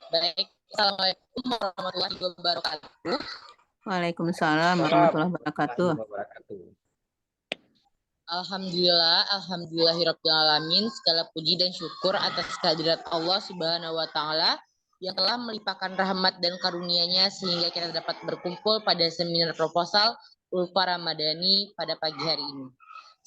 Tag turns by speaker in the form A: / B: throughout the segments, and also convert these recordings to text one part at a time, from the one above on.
A: Baik, Assalamualaikum warahmatullahi wabarakatuh.
B: Waalaikumsalam warahmatullahi wabarakatuh.
A: Alhamdulillahirrabbilalamin. Segala puji dan syukur atas kehadirat Allah Subhanahu wa Ta'ala yang telah melimpahkan rahmat dan karunia-Nya sehingga kita dapat berkumpul pada seminar proposal Ulfa Ramadhani pada pagi hari ini.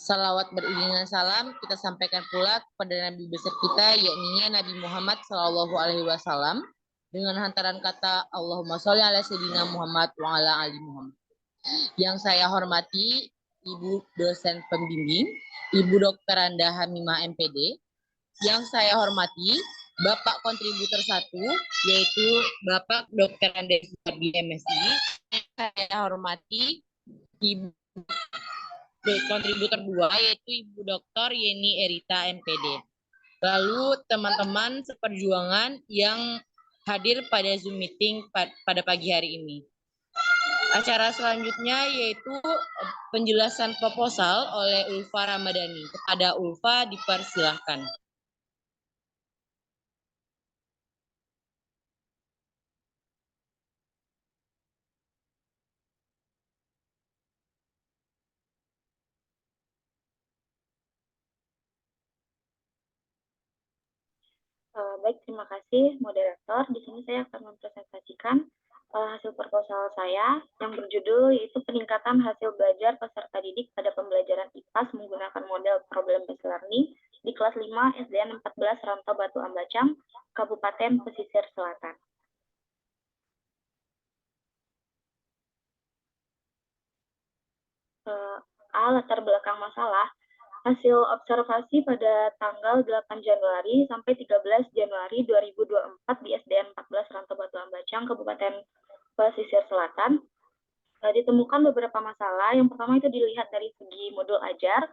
A: Salawat beriringan salam kita sampaikan pula kepada Nabi besar kita, yakni Nabi Muhammad SAW, dengan hantaran kata Allahumma sholli ala sayyidina Muhammad wa ala ali Muhammad. Yang saya hormati Ibu dosen pembimbing, Ibu Dr. Anda Hamimah MPD. Yang saya hormati Bapak kontributor 1, yaitu Bapak Dr. Anda Supardi MSI. Yang saya hormati Ibu kontributor 2, yaitu Ibu Dr. Yeni Erita MPD. Lalu teman-teman seperjuangan yang hadir pada Zoom meeting pada pagi hari ini. Acara selanjutnya yaitu penjelasan proposal oleh Ulfa Ramadhani. Kepada Ulfa dipersilahkan.
C: Baik, terima kasih moderator. Di sini saya akan mempresentasikan hasil proposal saya yang berjudul yaitu peningkatan hasil belajar peserta didik pada pembelajaran IPAS menggunakan model problem based learning di kelas 5 SDN 14 Rantau Batu Ambacang, Kabupaten Pesisir Selatan. Latar belakang masalah. Hasil observasi pada tanggal 8 Januari sampai 13 Januari 2024 di SDN 14 Rantau Batu Ambacang, Kabupaten Pesisir Selatan, ditemukan beberapa masalah. Yang pertama itu dilihat dari segi modul ajar.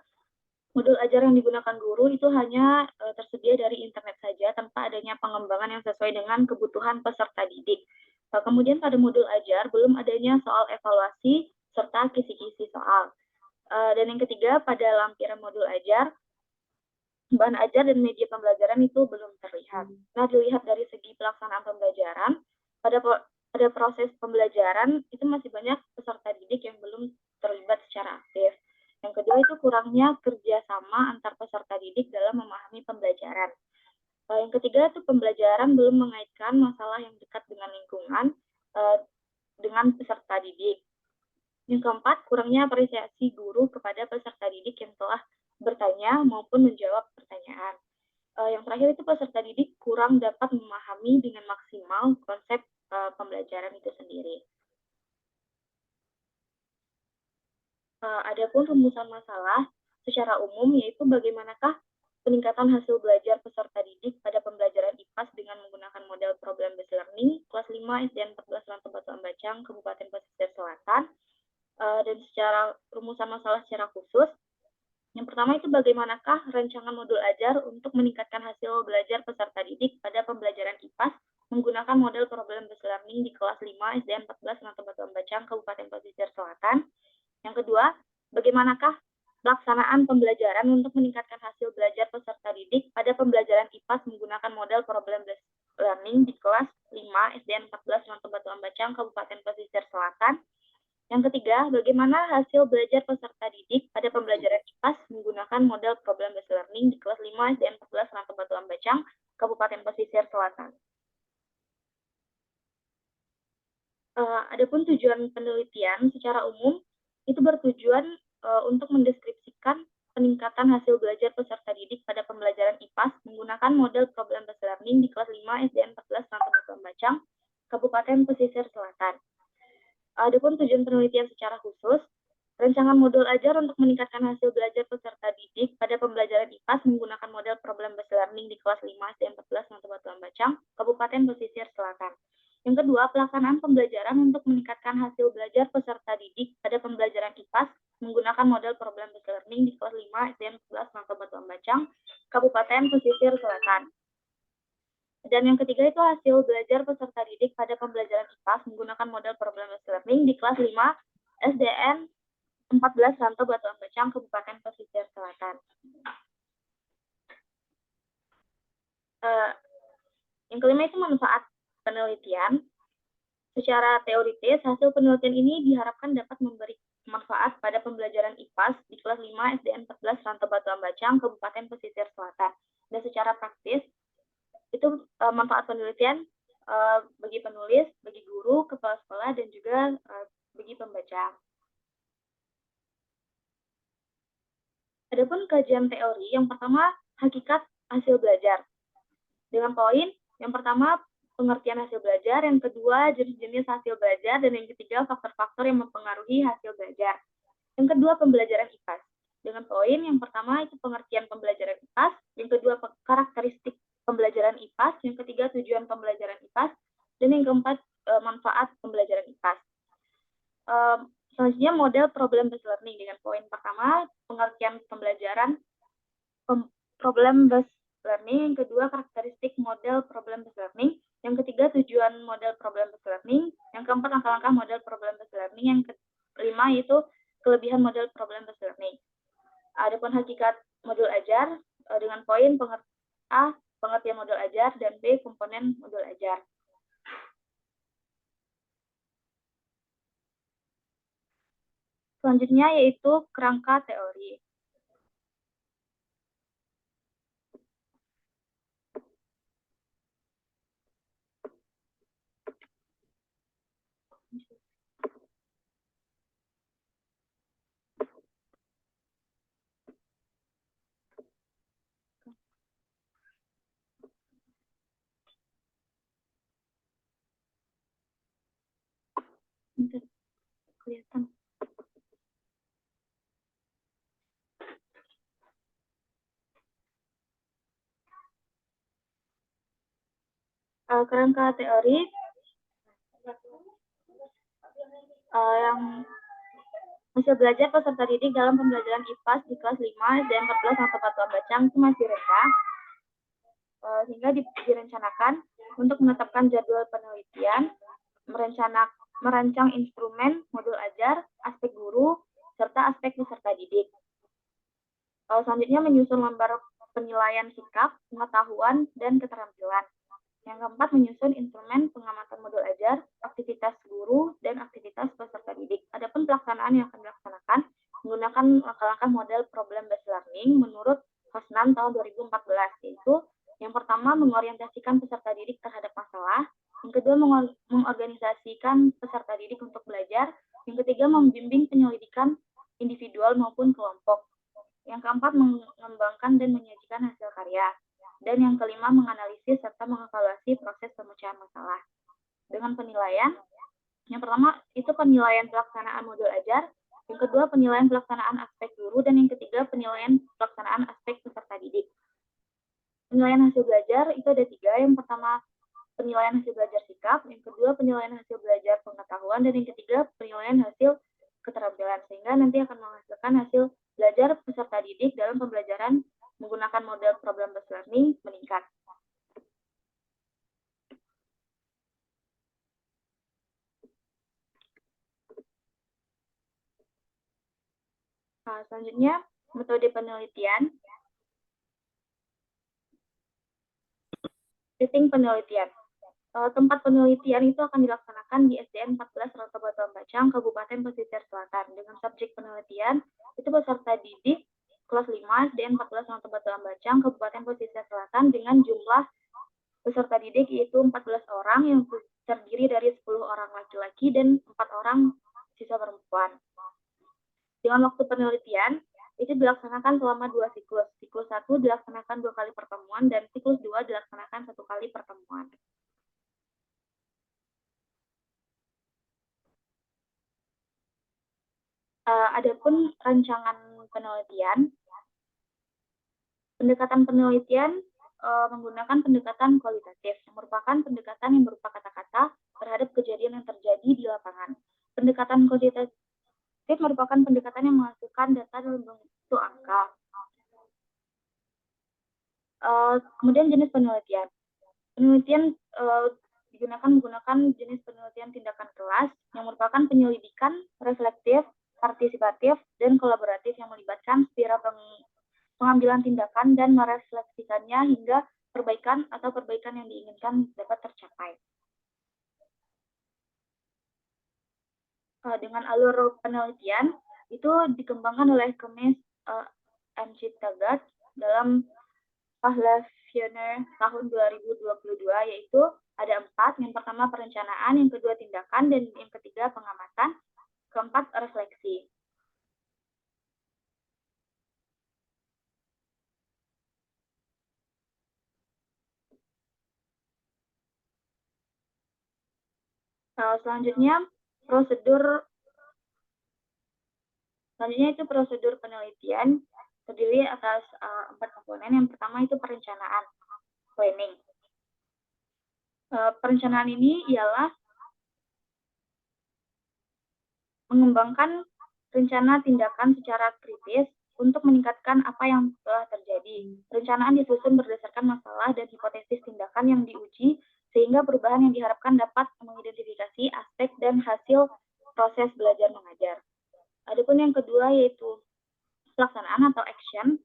C: Modul ajar yang digunakan guru itu hanya tersedia dari internet saja tanpa adanya pengembangan yang sesuai dengan kebutuhan peserta didik. Kemudian pada modul ajar belum adanya soal evaluasi serta kisi-kisi soal. Dan yang ketiga, pada lampiran modul ajar, bahan ajar dan media pembelajaran itu belum terlihat. Nah, dilihat dari segi pelaksanaan pembelajaran, pada proses pembelajaran itu masih banyak peserta didik yang belum terlibat secara aktif. Yang kedua itu kurangnya kerjasama antar peserta didik dalam memahami pembelajaran. Yang ketiga itu pembelajaran belum mengaitkan masalah yang dekat dengan lingkungan dengan peserta didik. Yang keempat, kurangnya apresiasi guru kepada peserta didik yang telah bertanya maupun menjawab pertanyaan. Yang terakhir itu peserta didik kurang dapat memahami dengan maksimal konsep pembelajaran itu sendiri. Adapun rumusan masalah secara umum yaitu bagaimanakah peningkatan hasil belajar peserta didik pada pembelajaran IPAS dengan menggunakan model problem based learning kelas 5 SDN 14 Rantau Batu Ambacang, Kabupaten Pesisir Selatan. Dan secara rumusan masalah secara khusus, yang pertama itu bagaimanakah rancangan modul ajar untuk meningkatkan hasil belajar peserta didik pada pembelajaran IPAS menggunakan model problem based learning di kelas 5 SDN 14 Rantau Batu Ambacang, Kabupaten Pesisir Selatan. Yang kedua, bagaimanakah pelaksanaan pembelajaran untuk meningkatkan hasil belajar peserta didik pada pembelajaran IPAS menggunakan model problem based learning di kelas 5 SDN 14 Rantau Batu Ambacang, Kabupaten Pesisir Selatan. Yang ketiga, bagaimana hasil belajar peserta didik pada pembelajaran IPAS menggunakan model problem based learning di kelas 5 SDN 14 Rantau Batu Ambacang, Kabupaten Pesisir Selatan. Adapun tujuan penelitian secara umum itu bertujuan untuk mendeskripsikan peningkatan hasil belajar peserta didik pada pembelajaran IPAS menggunakan model problem based learning di kelas 5 SDN 14 Rantau Batu Ambacang, Kabupaten Pesisir Selatan. Adapun tujuan penelitian secara khusus, rancangan modul ajar untuk meningkatkan hasil belajar peserta didik pada pembelajaran IPAS menggunakan model problem based learning di kelas 5 SDN 14 Rantau Batu Ambacang, Kabupaten Pesisir Selatan. Yang kedua, pelaksanaan pembelajaran untuk meningkatkan hasil belajar peserta didik pada pembelajaran IPAS menggunakan model problem based learning di kelas 5 SDN 14 Rantau Batu Ambacang, Kabupaten Pesisir Selatan. Dan yang ketiga itu hasil belajar peserta didik pada pembelajaran IPAS menggunakan model problem based learning di kelas 5 SDN 14 Rantau Batu Ambacang, Kabupaten Pesisir Selatan. Yang kelima itu manfaat penelitian. Secara teoritis, hasil penelitian ini diharapkan dapat memberi manfaat pada pembelajaran IPAS di kelas 5 SDN 14 Rantau Batu Ambacang, Kabupaten Pesisir Selatan. Dan secara praktis, itu manfaat penelitian bagi penulis, bagi guru, kepala sekolah, dan juga bagi pembaca. Adapun kajian teori, yang pertama, hakikat hasil belajar. Dengan poin, yang pertama, pengertian hasil belajar, yang kedua, jenis-jenis hasil belajar, dan yang ketiga, faktor-faktor yang mempengaruhi hasil belajar. Yang kedua, pembelajaran IPAS. Dengan poin, yang pertama, itu pengertian pembelajaran IPAS, yang kedua, karakteristik pembelajaran IPAS, yang ketiga, tujuan pembelajaran IPAS, dan yang keempat, manfaat pembelajaran IPAS. Selanjutnya, model problem-based learning. Dengan poin pertama, pengertian pembelajaran problem-based learning, yang kedua karakteristik model problem-based learning, yang ketiga tujuan model problem-based learning, yang keempat langkah-langkah model problem-based learning, yang kelima itu kelebihan model problem-based learning. Adapun hakikat modul ajar dengan poin A, pengertian modul ajar, dan B, komponen modul ajar. Selanjutnya yaitu kerangka teori. Kelihatan. Kerangka teori yang hasil belajar peserta didik dalam pembelajaran IPAS di kelas 5 SDN 14 Rantau Batu Ambacang itu masih rendah, sehingga direncanakan untuk menetapkan jadwal penelitian, merancang instrumen modul ajar, aspek guru, serta aspek peserta didik. Selanjutnya menyusun lembar penilaian sikap, pengetahuan, dan keterampilan. Yang keempat, menyusun instrumen pengamatan modul ajar, aktivitas guru, dan aktivitas peserta didik. Adapun pelaksanaan yang akan dilaksanakan menggunakan langkah-langkah model problem-based learning menurut Hosnan tahun 2014, yaitu yang pertama, mengorientasikan peserta didik terhadap masalah, yang kedua, mengorganisasikan peserta didik untuk belajar, yang ketiga, membimbing penyelidikan individual maupun kelompok, yang keempat, mengembangkan dan menyajikan hasil karya, dan yang kelima, menganalisis serta mengevaluasi proses pemecahan masalah. Dengan penilaian, yang pertama itu penilaian pelaksanaan modul ajar, yang kedua penilaian pelaksanaan aspek guru, dan yang ketiga penilaian pelaksanaan aspek peserta didik. Penilaian hasil belajar itu ada 3, yang pertama penilaian hasil belajar sikap, yang kedua penilaian hasil belajar pengetahuan, dan yang ketiga penilaian hasil keterampilan, sehingga nanti akan menghasilkan hasil belajar peserta didik dalam pembelajaran menggunakan model problem-based learning meningkat. Selanjutnya, metode penelitian. Setting penelitian. Tempat penelitian itu akan dilaksanakan di SDN 14 Rantau Batu Ambacang, Kabupaten Pesisir Selatan. Dengan subjek penelitian, itu peserta didik kelas 5 SDN 14 Rantau Batu Ambacang, Kabupaten Pesisir Selatan dengan jumlah peserta didik yaitu 14 orang yang terdiri dari 10 orang laki-laki dan 4 orang siswa perempuan. Dengan waktu penelitian, itu dilaksanakan selama 2 siklus. Siklus 1 dilaksanakan 2 kali pertemuan dan siklus 2 dilaksanakan 1 kali pertemuan. Adapun rancangan penelitian, pendekatan penelitian menggunakan pendekatan kualitatif, yang merupakan pendekatan yang berupa kata-kata terhadap kejadian yang terjadi di lapangan. Pendekatan kualitatif merupakan pendekatan yang menghasilkan data dalam bentuk angka. Kemudian jenis penelitian. Penelitian digunakan menggunakan jenis penelitian tindakan kelas yang merupakan penyelidikan reflektif, partisipatif, dan kolaboratif yang melibatkan spiral pengambilan tindakan dan merefleksikannya hingga perbaikan atau perbaikan yang diinginkan dapat tercapai. dengan alur penelitian itu dikembangkan oleh Kemes M. Tagat dalam Pahlavianer tahun 2022, yaitu ada 4. Yang pertama perencanaan, yang kedua tindakan, dan yang ketiga pengamatan, keempat refleksi. Selanjutnya itu prosedur penelitian terdiri atas 4 komponen. Yang pertama itu perencanaan, planning. Perencanaan ini ialah mengembangkan rencana tindakan secara kritis untuk meningkatkan apa yang telah terjadi. Perencanaan disusun berdasarkan masalah dan hipotesis tindakan yang diuji, sehingga perubahan yang diharapkan dapat mengidentifikasi aspek dan hasil proses belajar mengajar. Adapun yang kedua yaitu pelaksanaan atau action.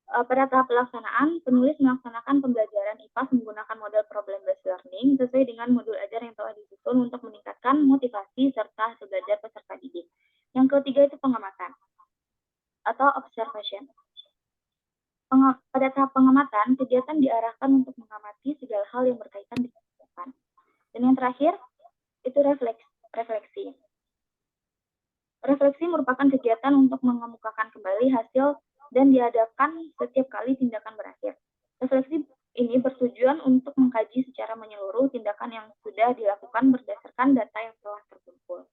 C: Pada tahap pelaksanaan, penulis melaksanakan pembelajaran IPAS menggunakan model problem-based learning sesuai dengan modul ajar yang telah disusun untuk meningkatkan motivasi serta hasil belajar peserta didik. Yang ketiga itu pengamatan atau observation. Pada tahap pengamatan, kegiatan diarahkan untuk mengamati segala hal yang berkaitan dengan kehidupan. Dan yang terakhir, itu refleksi. Refleksi merupakan kegiatan untuk mengemukakan kembali hasil dan diadakan setiap kali tindakan berakhir. Refleksi ini bertujuan untuk mengkaji secara menyeluruh tindakan yang sudah dilakukan berdasarkan data yang telah terkumpul.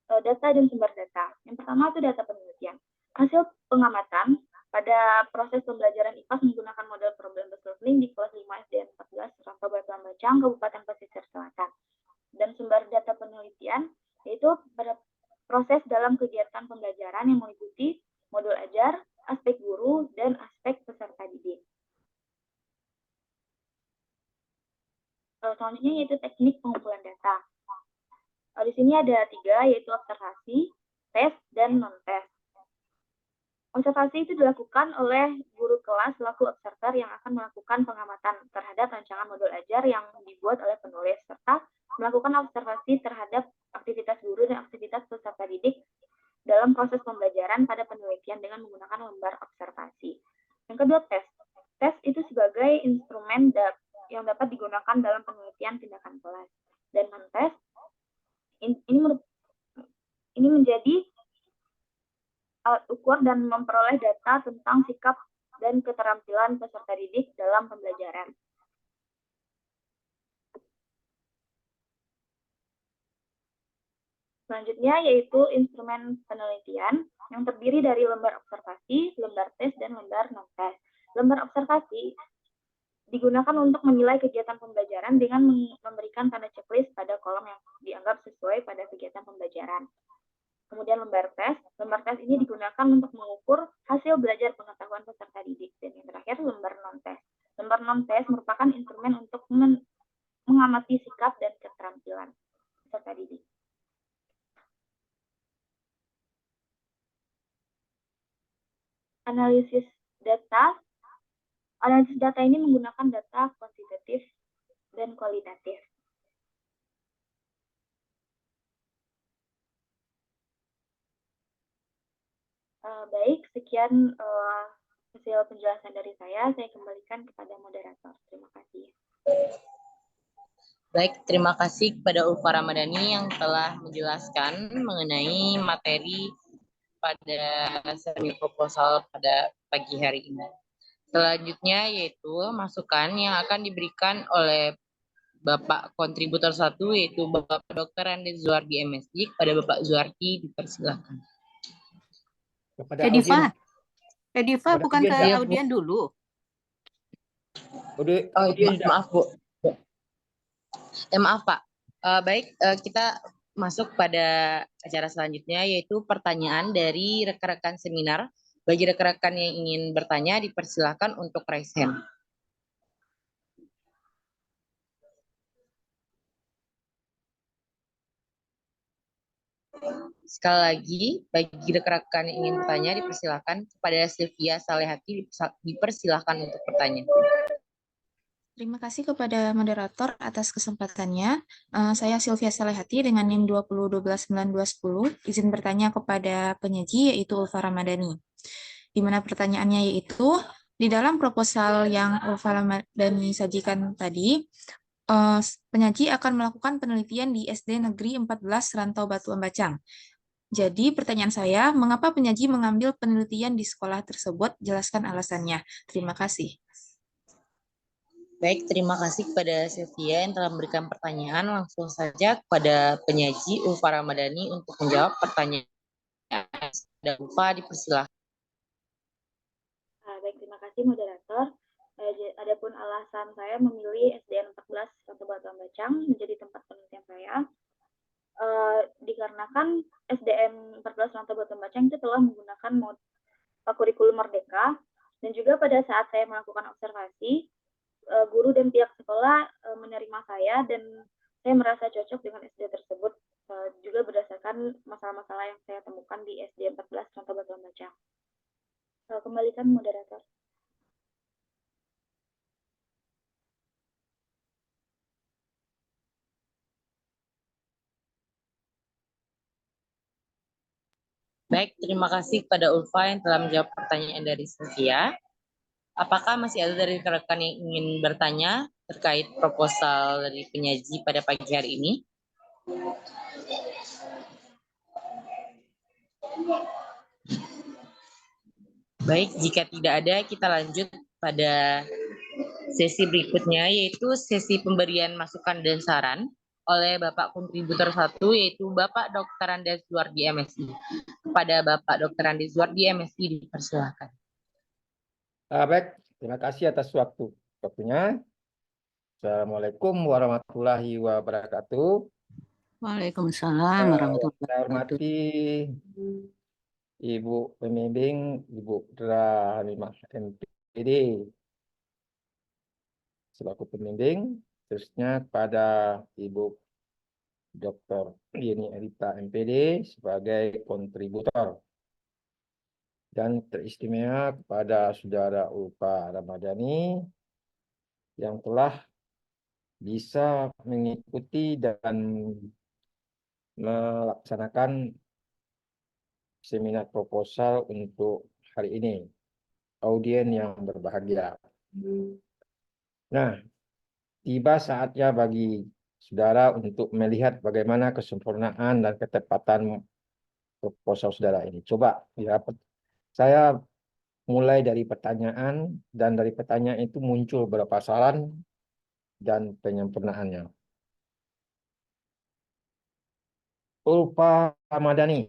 C: Data dan sumber data. Yang pertama itu data penelitian. Hasil pengamatan pada proses pembelajaran IPAS menggunakan model problem-based learning di kelas 5 SDN 14 Rangka Batuan Bacang, Kabupaten Pesisir Selatan. Dan sumber data penelitian yaitu pada proses dalam kegiatan pembelajaran yang meliputi modul ajar, aspek guru, dan aspek peserta didik. Selanjutnya yaitu teknik pengumpulan data. Di sini ada 3, yaitu observasi, tes, dan non-tes. Observasi itu dilakukan oleh guru kelas selaku observer yang akan melakukan pengamatan terhadap rancangan modul ajar yang dibuat oleh penulis, serta melakukan observasi terhadap aktivitas guru dan aktivitas peserta didik dalam proses pembelajaran pada penelitian dengan menggunakan lembar observasi. Yang kedua, tes. Tes itu sebagai instrumen yang dapat digunakan dalam penelitian tindakan kelas. Dan non-tes ini menjadi alat ukur dan memperoleh data tentang sikap dan keterampilan peserta didik dalam pembelajaran. Selanjutnya yaitu instrumen penelitian yang terdiri dari lembar observasi, lembar tes, dan lembar non-tes. Lembar observasi digunakan untuk menilai kegiatan pembelajaran dengan memberikan tanda checklist pada kolom yang dianggap sesuai pada kegiatan pembelajaran. Kemudian lembar tes ini digunakan untuk mengukur hasil belajar pengetahuan peserta didik. Dan yang terakhir lembar non-tes. Lembar non-tes merupakan instrumen untuk mengamati sikap dan keterampilan peserta didik. Analisis data ini menggunakan data kuantitatif dan kualitatif. Baik, sekian hasil penjelasan dari saya kembalikan kepada moderator. Terima kasih.
A: Baik, terima kasih kepada Ulfa Ramadhani yang telah menjelaskan mengenai materi pada semi proposal pada pagi hari ini. Selanjutnya yaitu masukan yang akan diberikan oleh Bapak kontributor 1 yaitu Bapak Dr. Andes Zuardi MSD. Kepada Bapak Zuardi dipersilakan.
B: Ediva bukan ke audien dulu.
A: Maaf Bu. Maaf Pak. Baik, kita masuk pada acara selanjutnya yaitu pertanyaan dari rekan-rekan seminar. Bagi rekan-rekan yang ingin bertanya dipersilakan untuk raise hand. Sekali lagi, bagi rekan-rekan yang ingin bertanya dipersilakan. Kepada Sylvia Salehati dipersilakan untuk bertanya.
D: Terima kasih kepada moderator atas kesempatannya. Saya Sylvia Salehati dengan NIM 20129210. Izin bertanya kepada penyaji yaitu Ulfa Ramadhani. Di mana pertanyaannya yaitu, di dalam proposal yang Ulfa Ramadhani sajikan tadi, penyaji akan melakukan penelitian di SD Negeri 14 Rantau Batu Ambacang. Jadi pertanyaan saya, mengapa penyaji mengambil penelitian di sekolah tersebut? Jelaskan alasannya. Terima kasih.
A: Baik, terima kasih kepada Sylvia yang telah memberikan pertanyaan. Langsung saja kepada penyaji Ulfa Ramadhani untuk menjawab pertanyaan. Dan Ulfa dipersilahkan.
C: Baik, terima kasih moderator. Adapun alasan saya memilih SDN 14 Rantau Batu Ambacang menjadi tempat penelitian saya, dikarenakan SDN 14 Rantau Batu Ambacang itu telah menggunakan kurikulum Merdeka, dan juga pada saat saya melakukan observasi, guru dan pihak sekolah menerima saya dan saya merasa cocok dengan SD tersebut, juga berdasarkan masalah-masalah yang saya temukan di SD 14 Rantau Batu Ambacang. Kembalikan moderator.
A: Baik, terima kasih kepada Ulfa yang telah menjawab pertanyaan dari Sylvia. Apakah masih ada dari rekan-rekan yang ingin bertanya terkait proposal dari penyaji pada pagi hari ini? Baik, jika tidak ada, kita lanjut pada sesi berikutnya, yaitu sesi pemberian masukan dan saran oleh Bapak Kontributor 1, yaitu Bapak Dr. Andes Zuardi MSI. Kepada Bapak Dr. Andes Zuardi MSI, dipersilakan.
E: Baik, terima kasih atas waktunya. Assalamualaikum warahmatullahi wabarakatuh.
B: Waalaikumsalam warahmatullahi
E: Saya
B: wabarakatuh.
E: hormati Ibu Pembimbing, Ibu Dra Halimah MPD selaku pembimbing, terusnya kepada Ibu Dr. Yeni Erita MPD sebagai kontributor. Dan teristimewa kepada Saudara Ulfa Ramadhani yang telah bisa mengikuti dan melaksanakan seminar proposal untuk hari ini. Audien yang berbahagia. Nah, tiba saatnya bagi saudara untuk melihat bagaimana kesempurnaan dan ketepatan proposal saudara ini. Coba ya, saya mulai dari pertanyaan, dan dari pertanyaan itu muncul beberapa saran dan penyempurnaannya. Ulfa Ramadhani.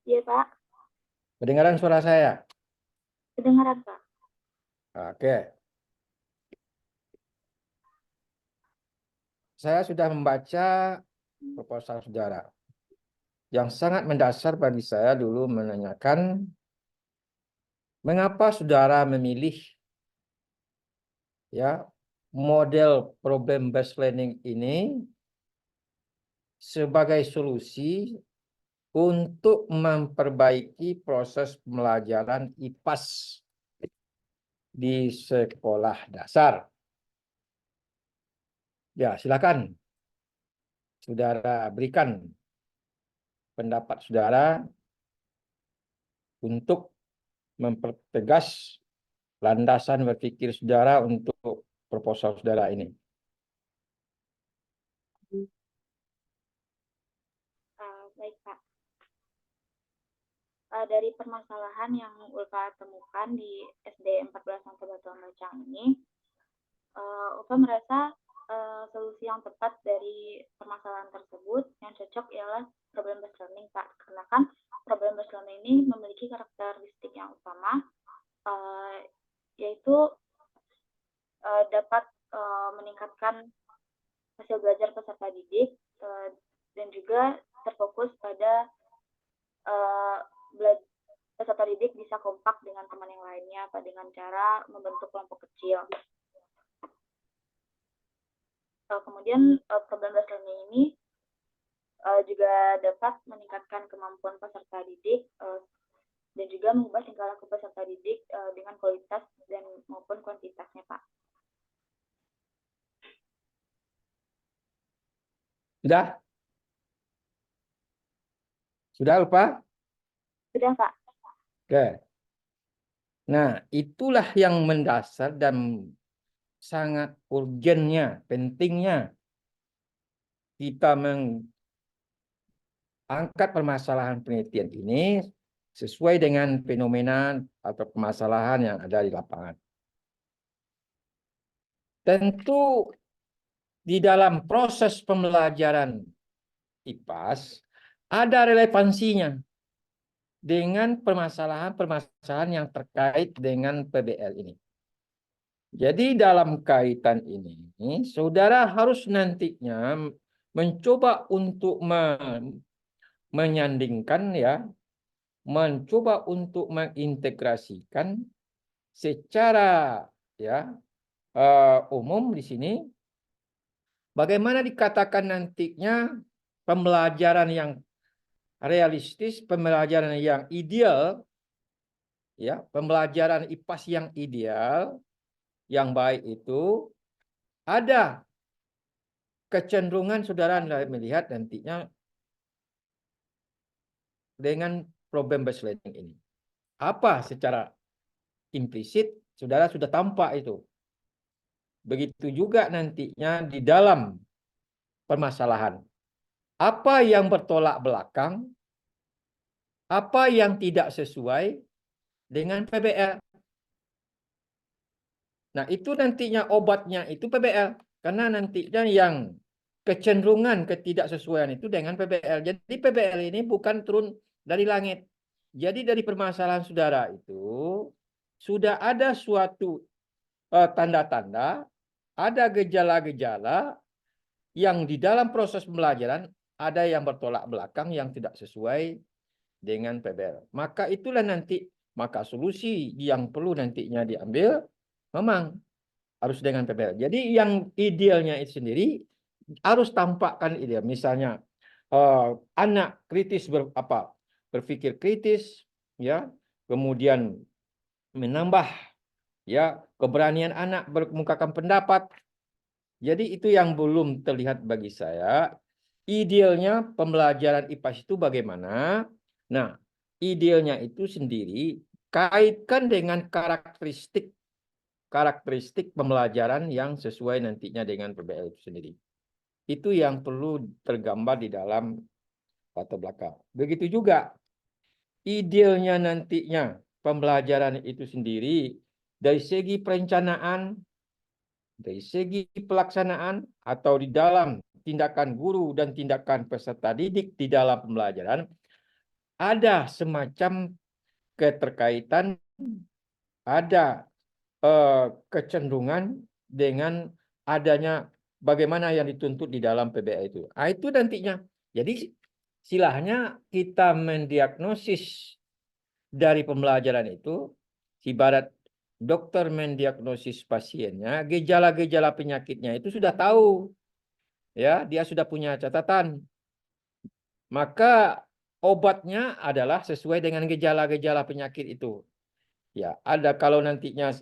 C: Iya, Pak.
E: Kedengaran suara saya?
C: Kedengaran, Pak.
E: Oke. Saya sudah membaca proposal saudara. Yang sangat mendasar bagi saya dulu menanyakan mengapa saudara memilih ya model problem based learning ini sebagai solusi untuk memperbaiki proses pembelajaran IPAS di sekolah dasar. Ya, silakan saudara berikan pendapat saudara untuk mempertegas landasan berpikir saudara untuk proposal saudara ini.
C: Baik, Pak. Dari permasalahan yang Ulfa temukan di SD 14 Rantau Batu Ambacang ini, Ulfa merasa solusi yang tepat dari permasalahan tersebut yang cocok ialah problem based learning, Pak. Karena kan problem based learning ini memiliki karakteristik yang utama, yaitu dapat meningkatkan hasil belajar peserta didik dan juga terfokus pada peserta didik bisa kompak dengan teman yang lainnya, Pak, dengan cara membentuk kelompok kecil. Kemudian problem based learning ini juga dapat meningkatkan kemampuan peserta didik dan juga mengubah tingkah laku peserta didik dengan kualitas dan maupun kuantitasnya, Pak.
E: Sudah? Sudah lupa?
C: Sudah, Pak.
E: Oke. Nah, itulah yang mendasar dan sangat urgennya, pentingnya kita mengangkat permasalahan penelitian ini sesuai dengan fenomena atau permasalahan yang ada di lapangan. Tentu di dalam proses pembelajaran IPAS ada relevansinya dengan permasalahan-permasalahan yang terkait dengan PBL ini. Jadi dalam kaitan ini, saudara harus nantinya mencoba untuk menyandingkan ya, mencoba untuk mengintegrasikan secara ya umum di sini bagaimana dikatakan nantinya pembelajaran yang realistis, pembelajaran yang ideal, ya, pembelajaran IPAS yang ideal, yang baik itu ada kecenderungan saudara melihat nantinya dengan problem based learning ini. Apa secara implisit saudara sudah tampak itu. Begitu juga nantinya di dalam permasalahan. Apa yang bertolak belakang, apa yang tidak sesuai dengan PBL. Nah, itu nantinya obatnya itu PBL. Karena nantinya yang kecenderungan ketidaksesuaian itu dengan PBL. Jadi PBL ini bukan turun dari langit. Jadi dari permasalahan saudara itu sudah ada suatu tanda-tanda, ada gejala-gejala yang di dalam proses pembelajaran ada yang bertolak belakang yang tidak sesuai dengan PBL. Maka itulah nanti, maka solusi yang perlu nantinya diambil memang harus dengan PBL. Jadi yang idealnya itu sendiri harus tampakkan ideal. Misalnya anak kritis berpikir kritis, ya, kemudian menambah ya keberanian anak berkemukakan pendapat. Jadi itu yang belum terlihat bagi saya. Idealnya pembelajaran IPAS itu bagaimana? Nah, idealnya itu sendiri kaitkan dengan karakteristik pembelajaran yang sesuai nantinya dengan PBL itu sendiri. Itu yang perlu tergambar di dalam latar belakang. Begitu juga idealnya nantinya pembelajaran itu sendiri dari segi perencanaan, dari segi pelaksanaan atau di dalam tindakan guru dan tindakan peserta didik di dalam pembelajaran ada semacam keterkaitan, ada kecenderungan dengan adanya bagaimana yang dituntut di dalam PBL itu. Itu nantinya. Jadi silahnya kita mendiagnosis dari pembelajaran itu, ibarat dokter mendiagnosis pasiennya, gejala-gejala penyakitnya itu sudah tahu. Ya, dia sudah punya catatan. Maka obatnya adalah sesuai dengan gejala-gejala penyakit itu. Ya, ada kalau nantinya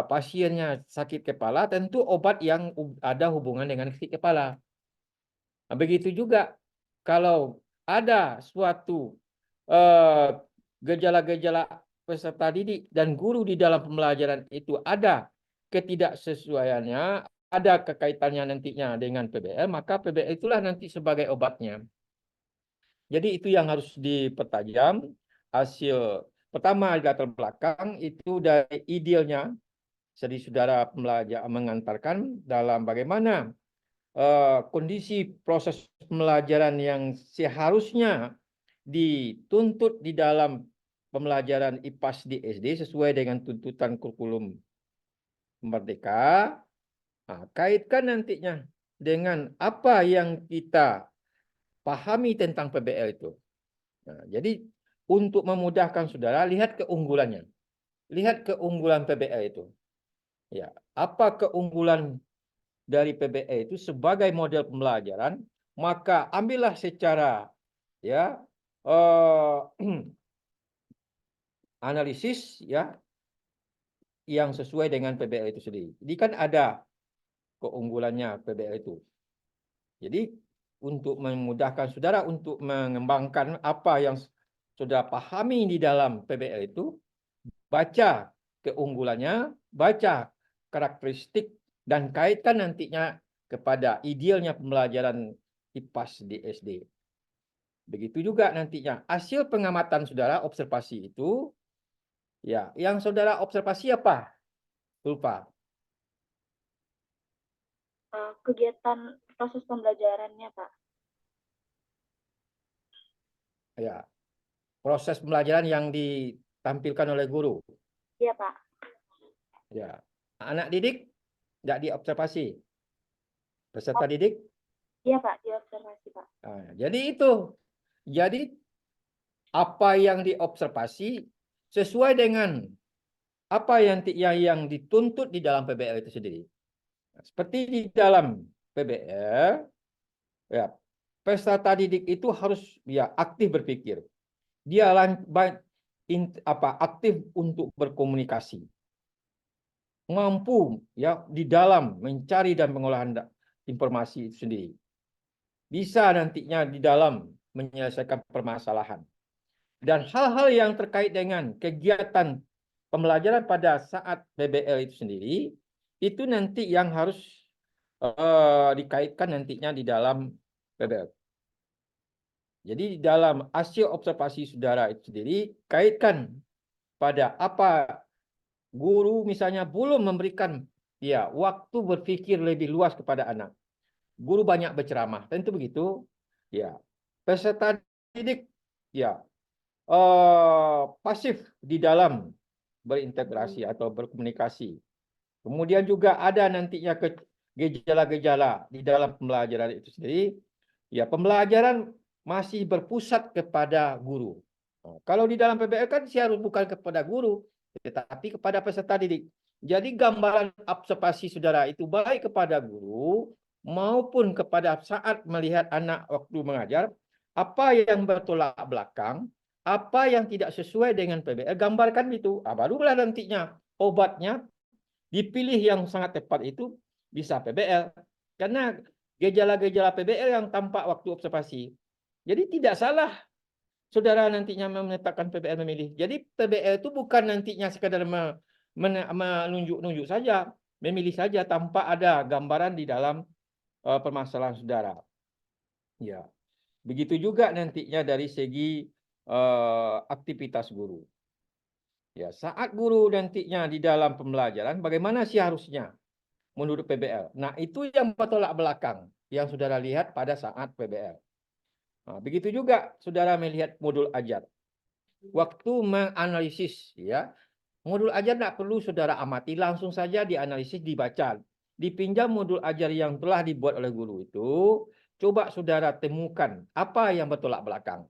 E: pasiennya sakit kepala, tentu obat yang ada hubungan dengan sakit kepala. Nah, begitu juga kalau ada suatu gejala-gejala peserta didik dan guru di dalam pembelajaran itu ada ketidaksesuaiannya, ada kekaitannya nantinya dengan PBL, maka PBL itulah nanti sebagai obatnya. Jadi itu yang harus dipertajam. Hasil pertama di latar belakang itu dari idealnya, jadi saudara pembelajar mengantarkan dalam bagaimana kondisi proses pembelajaran yang seharusnya dituntut di dalam pembelajaran IPAS di SD sesuai dengan tuntutan kurikulum Merdeka. Nah, kaitkan nantinya dengan apa yang kita pahami tentang PBL itu. Nah, jadi untuk memudahkan saudara, lihat keunggulannya. Lihat keunggulan PBL itu. Ya, apa keunggulan dari PBL itu sebagai model pembelajaran, maka ambillah secara ya analisis ya yang sesuai dengan PBL itu sendiri. Jadi kan ada keunggulannya PBL itu. Jadi untuk memudahkan saudara untuk mengembangkan apa yang saudara pahami di dalam PBL itu, baca keunggulannya, baca karakteristik, dan kaitkan nantinya kepada idealnya pembelajaran IPAS di SD. Begitu juga nantinya hasil pengamatan saudara, observasi itu, ya, yang saudara observasi apa? Lupa.
C: Kegiatan proses pembelajarannya, Pak.
E: Ya, proses pembelajaran yang ditampilkan oleh guru.
C: Iya, Pak.
E: Ya, anak didik tidak diobservasi. Peserta didik.
C: Iya, Pak, diobservasi, Pak.
E: Nah, jadi itu. Jadi apa yang diobservasi sesuai dengan apa yang dituntut di dalam PBL itu sendiri. Nah, seperti di dalam PBL, ya, peserta didik itu harus ya aktif berpikir. Dia aktif untuk berkomunikasi. Mampu ya di dalam mencari dan pengolahan informasi itu sendiri. Bisa nantinya di dalam menyelesaikan permasalahan. Dan hal-hal yang terkait dengan kegiatan pembelajaran pada saat PBL itu sendiri, itu nanti yang harus dikaitkan nantinya di dalam PBL. Jadi di dalam hasil observasi saudara itu sendiri, kaitkan pada apa guru misalnya belum memberikan ya waktu berpikir lebih luas kepada anak. Guru banyak berceramah, tentu begitu. Ya, peserta didik ya pasif di dalam berintegrasi atau berkomunikasi. Kemudian juga ada nantinya gejala-gejala di dalam pembelajaran itu sendiri. Ya, pembelajaran masih berpusat kepada guru. Kalau di dalam PBL kan harus bukan kepada guru, tetapi kepada peserta didik. Jadi gambaran observasi saudara itu baik kepada guru maupun kepada saat melihat anak waktu mengajar, apa yang bertolak belakang, apa yang tidak sesuai dengan PBL, gambarkan itu. Barulah nantinya obatnya dipilih yang sangat tepat itu bisa PBL. Karena gejala-gejala PBL yang tampak waktu observasi. Jadi tidak salah saudara nantinya menetapkan PBL memilih. Jadi PBL itu bukan nantinya sekadar menunjuk-nunjuk saja, memilih saja tanpa ada gambaran di dalam permasalahan saudara. Ya, begitu juga nantinya dari segi aktivitas guru. Ya, saat guru nantinya di dalam pembelajaran, bagaimana sih harusnya menurut PBL? Nah, itu yang bertolak belakang yang saudara lihat pada saat PBL. Nah, begitu juga saudara melihat modul ajar. Waktu menganalisis, ya, modul ajar tidak perlu saudara amati, langsung saja dianalisis, dibaca. Dipinjam modul ajar yang telah dibuat oleh guru itu, coba saudara temukan apa yang bertolak belakang,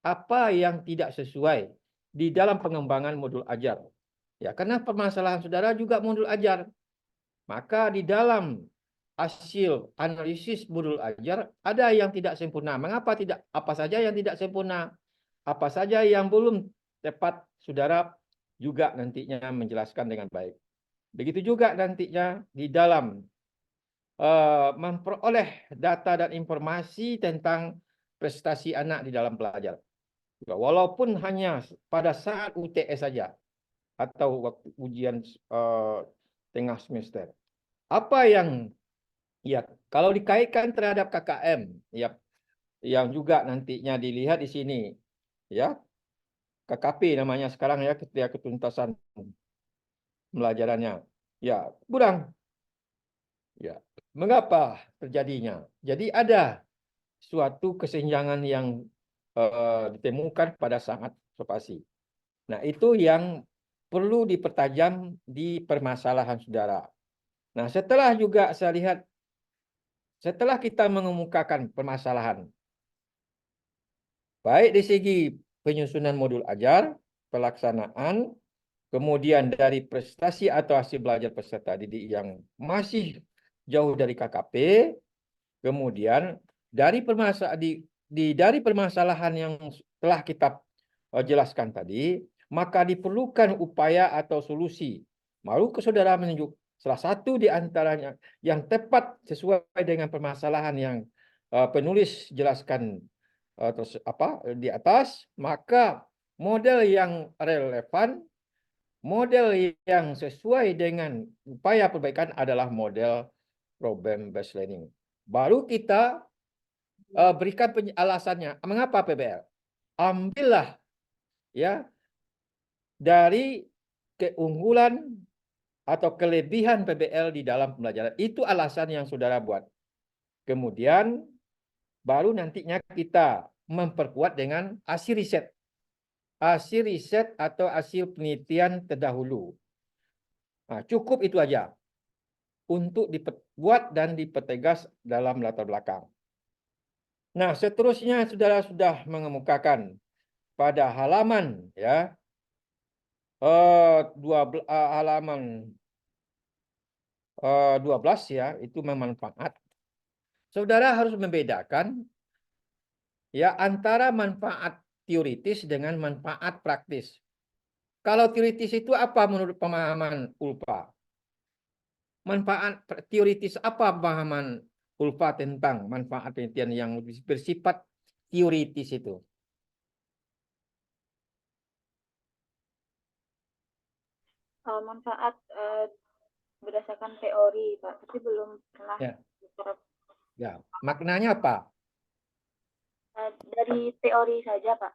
E: apa yang tidak sesuai di dalam pengembangan modul ajar. Ya, karena permasalahan saudara juga modul ajar. Maka di dalam hasil analisis modul ajar ada yang tidak sempurna. Mengapa tidak? Apa saja yang tidak sempurna? Apa saja yang belum tepat, saudara juga nantinya menjelaskan dengan baik. Begitu juga nantinya di dalam memperoleh data dan informasi tentang prestasi anak di dalam belajar. Walaupun hanya pada saat UTS saja atau waktu ujian tengah semester. Apa yang ya kalau dikaitkan terhadap KKM ya yang juga nantinya dilihat di sini ya KKP namanya sekarang ya ketika ketuntasan pembelajarannya ya kurang ya mengapa terjadinya jadi ada suatu kesenjangan yang ditemukan pada saat observasi. Nah itu yang perlu dipertajam di permasalahan saudara. Nah setelah juga saya lihat setelah kita mengemukakan permasalahan, baik di segi penyusunan modul ajar, pelaksanaan, kemudian dari prestasi atau hasil belajar peserta didik yang masih jauh dari KKP, kemudian dari permasalahan yang telah kita jelaskan tadi, maka diperlukan upaya atau solusi. Malu ke saudara menunjuk salah satu di antaranya yang tepat sesuai dengan permasalahan yang penulis jelaskan di atas, maka model yang relevan, model yang sesuai dengan upaya perbaikan adalah model problem based learning. Baru kita berikan alasannya. Mengapa PBL? Ambillah ya dari keunggulan atau kelebihan PBL di dalam pembelajaran. Itu alasan yang saudara buat. Kemudian baru nantinya kita memperkuat dengan hasil riset. Hasil riset atau hasil penelitian terdahulu. Nah, cukup itu aja untuk dibuat dan dipertegas dalam latar belakang. Nah, seterusnya saudara sudah mengemukakan pada halaman ya 12 ya, itu memanfaat. Saudara harus membedakan ya antara manfaat teoritis dengan manfaat praktis. Kalau teoritis itu apa menurut pemahaman Ulfa? Manfaat teoritis apa pemahaman Ulfa tentang manfaat penelitian yang bersifat teoritis itu?
C: Manfaat berdasarkan teori, Pak, tapi belum pernah
E: Ya. Ya, maknanya apa?
C: Dari teori saja, Pak.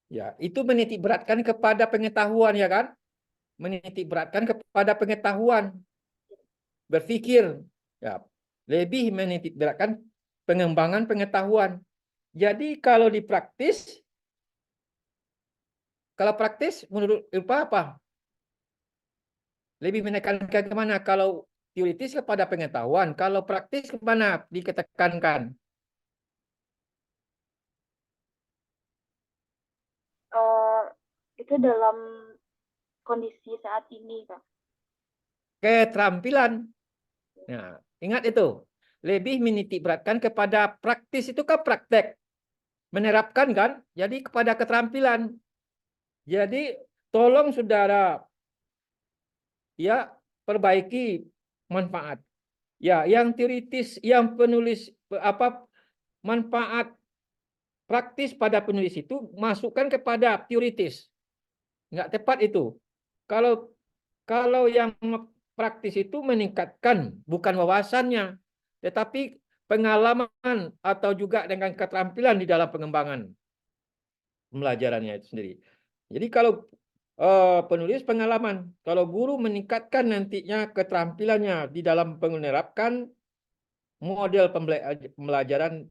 E: Ya, itu menitik beratkan kepada pengetahuan ya kan? Menitik beratkan kepada pengetahuan. Berpikir, ya, lebih menitik beratkan pengembangan pengetahuan. Jadi kalau praktis menurut Ulfa apa? Lebih menekankan kemana? Kalau teoritis kepada pengetahuan, kalau praktis kemana ditekankan?
C: Itu dalam kondisi saat ini, Pak.
E: Keterampilan. Nah, ingat itu. Lebih menitik beratkan kepada praktis itu kan praktek. Menerapkan kan? Jadi kepada keterampilan. Jadi tolong saudara ya perbaiki manfaat. Ya, yang teoritis, yang penulis manfaat praktis pada penulis itu masukkan kepada teoritis. Nggak tepat itu. Kalau yang praktis itu meningkatkan bukan wawasannya, tetapi pengalaman atau juga dengan keterampilan di dalam pengembangan pembelajarannya itu sendiri. Jadi kalau penulis pengalaman, kalau guru meningkatkan nantinya keterampilannya di dalam menerapkan model pembelajaran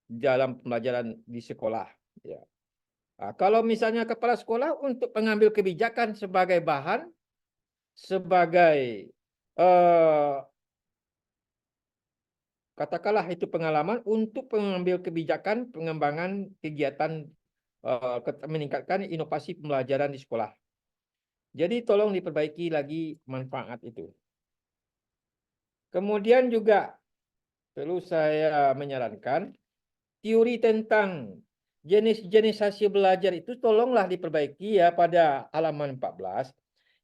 E: dalam pembelajaran di sekolah. Ya. Nah, kalau misalnya kepala sekolah untuk mengambil kebijakan sebagai bahan, sebagai katakanlah itu pengalaman untuk mengambil kebijakan pengembangan kegiatan meningkatkan inovasi pembelajaran di sekolah. Jadi tolong diperbaiki lagi manfaat itu. Kemudian juga perlu saya menyarankan teori tentang jenis-jenis hasil belajar itu tolonglah diperbaiki ya pada halaman 14.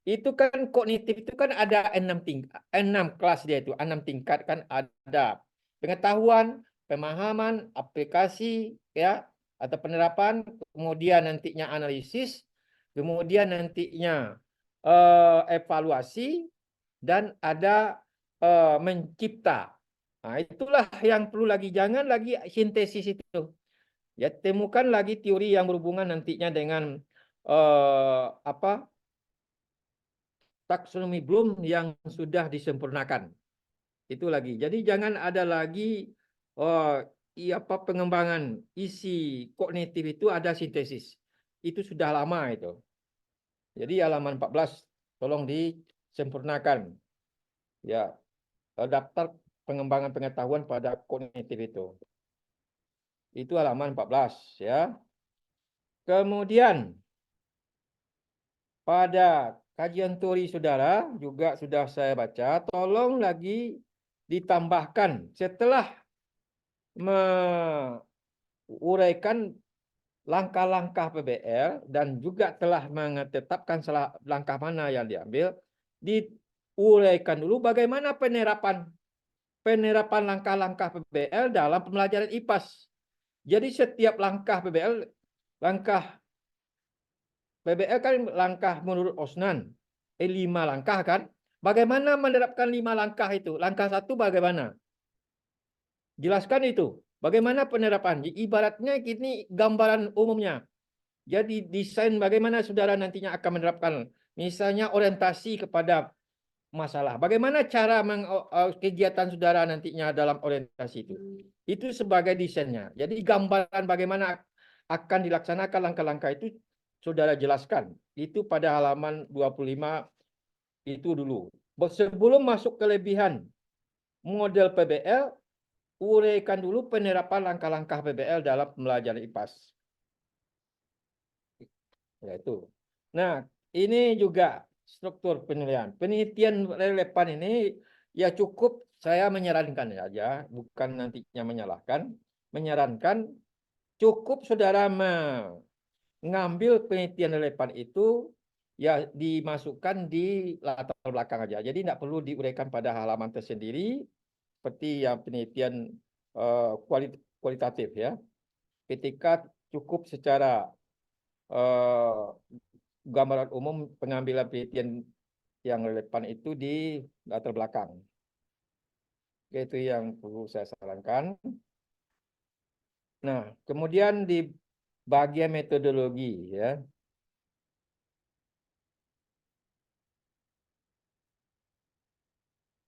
E: Itu kan kognitif itu kan ada 6 kelas dia itu, 6 tingkat kan ada pengetahuan, pemahaman, aplikasi ya atau penerapan, kemudian nantinya analisis, kemudian nantinya evaluasi dan ada mencipta. Nah, itulah yang perlu lagi, jangan lagi sintesis itu. Ya, temukan lagi teori yang berhubungan nantinya dengan taksonomi Bloom yang sudah disempurnakan. Itu lagi. Jadi jangan ada lagi pengembangan isi kognitif itu ada sintesis. Itu sudah lama itu. Jadi halaman 14 tolong disempurnakan. Ya, daftar pengembangan pengetahuan pada kognitif itu. Itu halaman 14 ya. Kemudian pada kajian teori saudara juga sudah saya baca, tolong lagi ditambahkan setelah menguraikan langkah-langkah PBL dan juga telah menetapkan langkah mana yang diambil, diuraikan dulu bagaimana penerapan langkah-langkah PBL dalam pembelajaran IPAS. Jadi setiap langkah PBL kan langkah menurut Osnan 5 langkah kan. Bagaimana menerapkan 5 langkah itu? Langkah 1 bagaimana? Jelaskan itu. Bagaimana penerapan? Ibaratnya ini gambaran umumnya. Jadi desain bagaimana saudara nantinya akan menerapkan. Misalnya orientasi kepada masalah. Bagaimana cara kegiatan saudara nantinya dalam orientasi itu. Itu sebagai desainnya. Jadi gambaran bagaimana akan dilaksanakan langkah-langkah itu saudara jelaskan. Itu pada halaman 25 itu dulu. Sebelum masuk kelebihan model PBL, uraikan dulu penerapan langkah-langkah PBL dalam pembelajaran IPAS. Yaitu. Nah, ini juga struktur penilaian. Penelitian relevan ini ya cukup saya menyarankan saja, bukan nantinya menyalahkan, menyarankan cukup saudara mengambil penelitian relevan itu ya dimasukkan di latar belakang aja. Jadi tidak perlu diuraikan pada halaman tersendiri seperti yang penelitian kualitatif ya. Ketika cukup secara gambaran umum pengambilan penelitian yang relevan itu di latar belakang. Itu yang perlu saya sarankan. Nah, kemudian di bagian metodologi ya.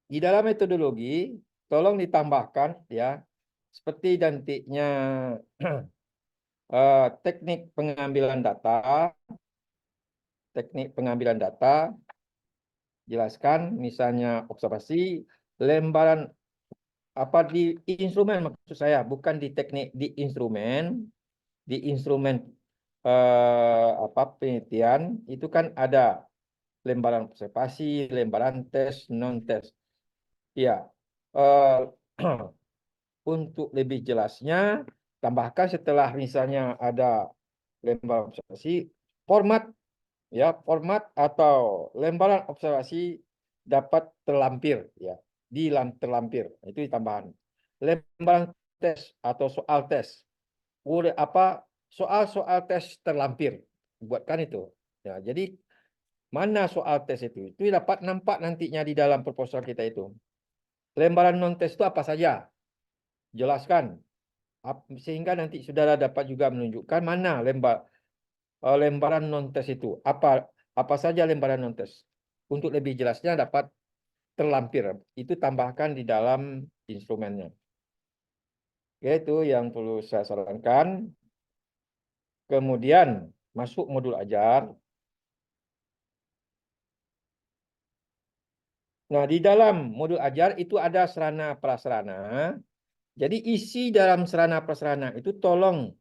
E: Di dalam metodologi tolong ditambahkan ya seperti nantinya teknik pengambilan data, jelaskan misalnya observasi, lembaran apa di instrumen maksud saya, bukan di teknik, di instrumen penelitian itu kan ada lembaran observasi, lembaran tes, non tes. Ya, untuk lebih jelasnya tambahkan setelah misalnya ada lembaran observasi, format atau lembaran observasi dapat terlampir ya, terlampir. Itu ditambahan. Lembaran tes atau soal tes. Soal-soal tes terlampir. Buatkan itu. Ya, jadi mana soal tes itu? Itu dapat nampak nantinya di dalam proposal kita itu. Lembaran non tes itu apa saja? Jelaskan. Sehingga nanti saudara dapat juga menunjukkan mana lembaran non-tes itu. Apa saja lembaran non-tes. Untuk lebih jelasnya dapat terlampir. Itu tambahkan di dalam instrumennya. Itu yang perlu saya sarankan. Kemudian masuk modul ajar. Nah, di dalam modul ajar itu ada sarana prasarana. Jadi isi dalam sarana prasarana itu tolong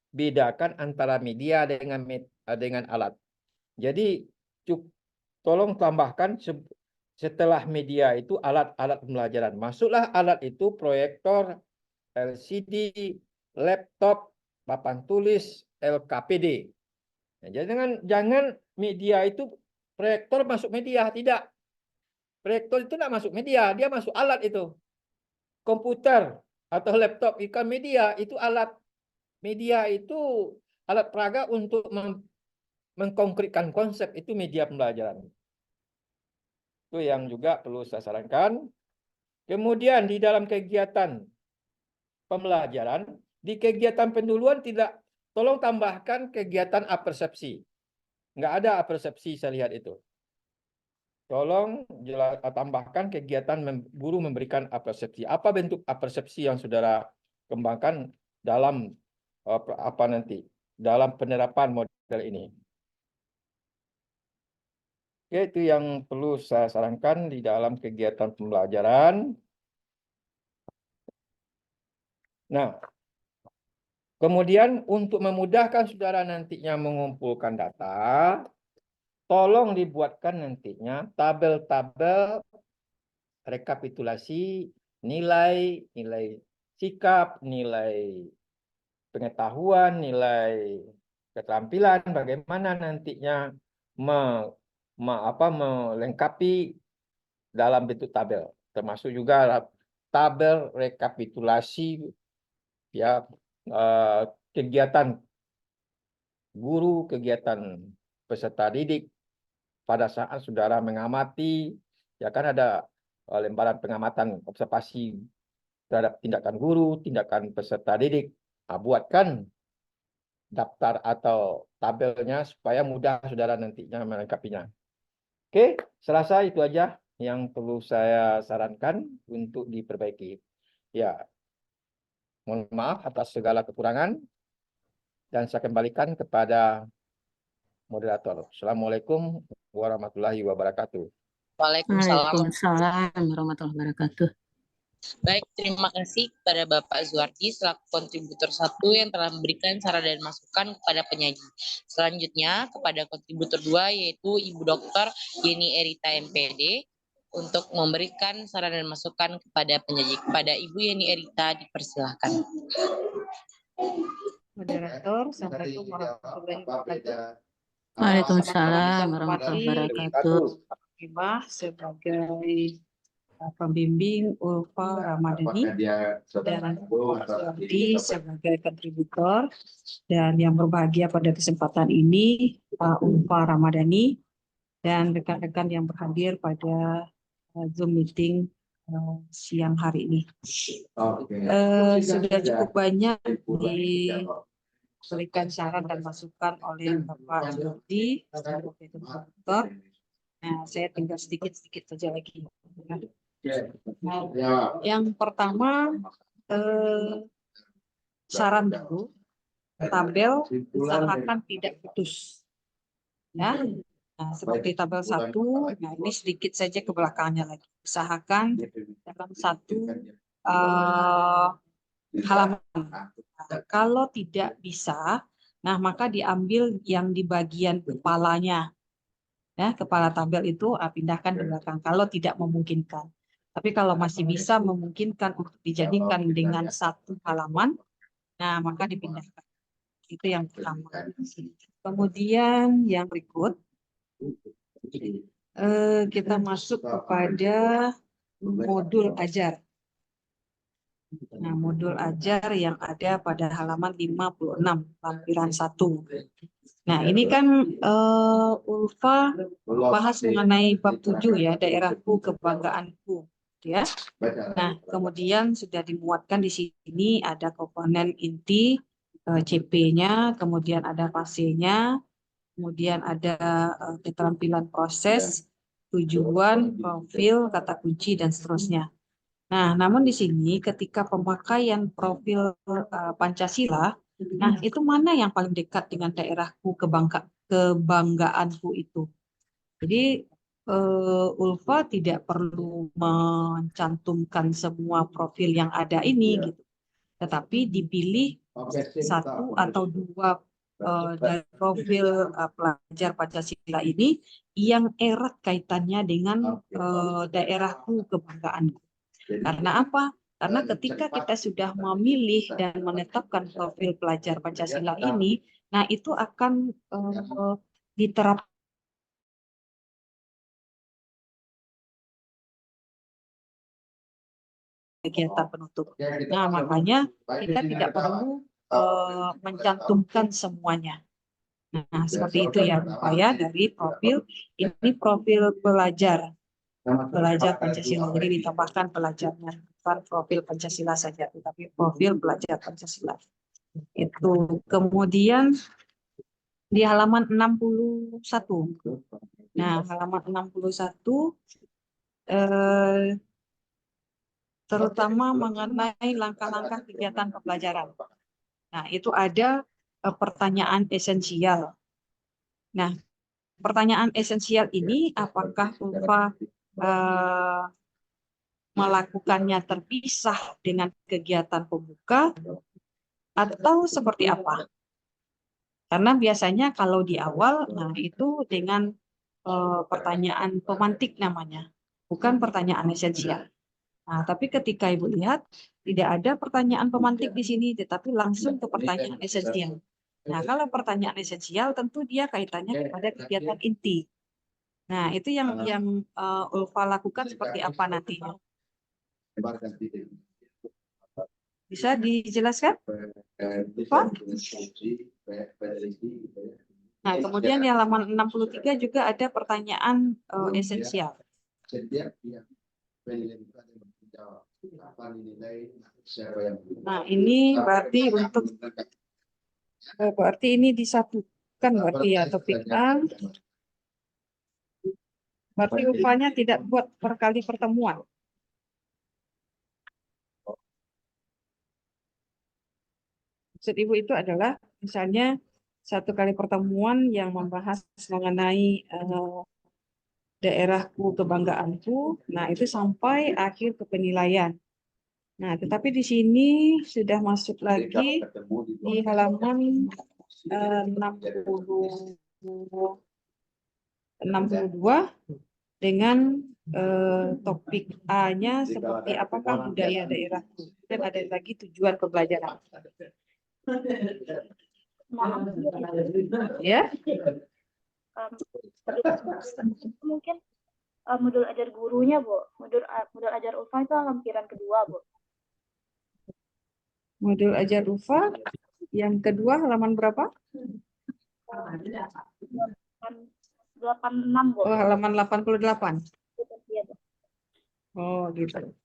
E: bedakan antara media dengan alat. Jadi tolong tambahkan setelah media itu alat-alat pembelajaran. Masuklah alat itu proyektor, LCD, laptop, papan tulis, LKPD. Nah, jadi jangan media itu proyektor masuk media, tidak. Proyektor itu tidak masuk media, dia masuk alat itu. Komputer atau laptop ikan media itu alat. Media itu alat peraga untuk mengkonkretkan konsep, itu media pembelajaran. Itu yang juga perlu saya sarankan. Kemudian di dalam kegiatan pembelajaran, di kegiatan penduluan tolong tambahkan kegiatan apersepsi. Nggak ada apersepsi saya lihat itu. Tolong tambahkan kegiatan guru memberikan apersepsi. Apa bentuk apersepsi yang saudara kembangkan dalam dalam penerapan model ini. Itu yang perlu saya sarankan di dalam kegiatan pembelajaran. Nah, kemudian untuk memudahkan saudara nantinya mengumpulkan data, tolong dibuatkan nantinya tabel-tabel rekapitulasi nilai sikap, nilai pengetahuan, nilai keterampilan, bagaimana nantinya melengkapi dalam bentuk tabel, termasuk juga tabel rekapitulasi ya kegiatan guru, kegiatan peserta didik pada saat saudara mengamati, ya kan ada lembaran pengamatan observasi terhadap tindakan guru, tindakan peserta didik. Nah, buatkan daftar atau tabelnya supaya mudah saudara nantinya melengkapinya. Oke, serasa itu aja yang perlu saya sarankan untuk diperbaiki. Ya, mohon maaf atas segala kekurangan dan saya kembalikan kepada moderator. Assalamualaikum warahmatullahi wabarakatuh.
A: Waalaikumsalam.
B: Waalaikumsalam warahmatullahi wabarakatuh.
A: Baik, terima kasih kepada Bapak Zuardi selaku kontributor 1 yang telah memberikan saran dan masukan kepada penyaji. Selanjutnya kepada kontributor 2 yaitu Ibu Dr. Yeni Erita MPD untuk memberikan saran dan masukan kepada penyaji. Kepada Ibu Yeni Erita dipersilahkan.
F: Moderator, Assalamualaikum warahmatullahi wabarakatuh.
B: Waalaikumsalam warahmatullahi wabarakatuh.
F: Hibah sebagai pembimbing Ulfa Ramadhani dan Zuardi sebagai kontributor, dan yang berbahagia pada kesempatan ini Pak Ulfa Ramadhani dan rekan-rekan yang berhadir pada Zoom meeting siang hari ini. Sudah cukup banyak diberikan saran dan masukan oleh Bapak Zuardi sebagai kontributor. Nah, saya tinggal sedikit-sedikit saja lagi. Nah, yang pertama, saran dulu, tabel usahakan tidak putus. Ya, nah, seperti tabel 1, nah ini sedikit saja ke belakangnya lagi. Usahakan dalam satu halaman. Nah, kalau tidak bisa, nah maka diambil yang di bagian kepalanya. Ya, kepala tabel itu pindahkan ke belakang kalau tidak memungkinkan. Tapi kalau masih bisa memungkinkan untuk dijadikan dengan satu halaman, nah maka dipindahkan. Itu yang pertama. Kemudian yang berikut, kita masuk kepada modul ajar. Nah, modul ajar yang ada pada halaman 56, lampiran 1. Nah, ini kan Ulfa bahas mengenai bab 7 ya, daerahku kebanggaanku. Ya. Nah, kemudian sudah dimuatkan di sini ada komponen inti, CP-nya, kemudian ada fase-nya, kemudian ada keterampilan proses, tujuan, profil, kata kunci, dan seterusnya. Nah, namun di sini ketika pemakaian profil Pancasila, nah itu mana yang paling dekat dengan daerahku kebanggaanku itu. Jadi Ulfa tidak perlu mencantumkan semua profil yang ada ini, gitu. Tetapi dipilih 1 atau 2 dari profil pelajar Pancasila ini yang erat kaitannya dengan daerahku kebanggaanku. Karena apa? Karena ketika kita sudah memilih dan menetapkan profil pelajar Pancasila ini, nah itu akan diterapkan kegiatan penutup. Nah, makanya kita tidak perlu mencantumkan semuanya. Nah, seperti itu ya upaya dari profil. Ini profil pelajar Pancasila. Jadi ditambahkan pelajarnya, bukan profil Pancasila saja, tetapi profil pelajar Pancasila. Itu. Kemudian di halaman 61. Nah, halaman 61 terutama mengenai langkah-langkah kegiatan pembelajaran. Nah, itu ada pertanyaan esensial. Nah, pertanyaan esensial ini apakah Ulfa melakukannya terpisah dengan kegiatan pembuka atau seperti apa? Karena biasanya kalau di awal, nah itu dengan pertanyaan pemantik namanya, bukan pertanyaan esensial. Nah, tapi ketika Ibu lihat, tidak ada pertanyaan pemantik di sini, tetapi langsung ke pertanyaan esensial. Nah, kalau pertanyaan esensial, tentu dia kaitannya kepada kegiatan inti. Nah, itu yang Ulfa lakukan seperti apa nantinya? Bisa dijelaskan? Ulfa? Nah, kemudian di halaman 63 juga ada pertanyaan esensial. Nah, ini berarti ini disatukan berarti ya topik A. Berarti upahnya tidak buat per kali pertemuan. Maksud Ibu itu adalah misalnya satu kali pertemuan yang membahas mengenai daerahku kebanggaanku. Nah, itu sampai akhir ke penilaian. Nah, tetapi di sini sudah masuk lagi di halaman 62 dengan topik A-nya seperti apakah budaya daerahku. Dan ada lagi tujuan pembelajaran.
C: Maaf,
F: Ya.
C: mungkin modul ajar gurunya, Bu. Modul ajar UFA itu lampiran kedua, Bu.
F: Modul ajar UFA yang kedua halaman berapa?
C: 86, Bu.
F: Oh, halaman 88.
C: Iya, Bu.
F: Oh, gitu.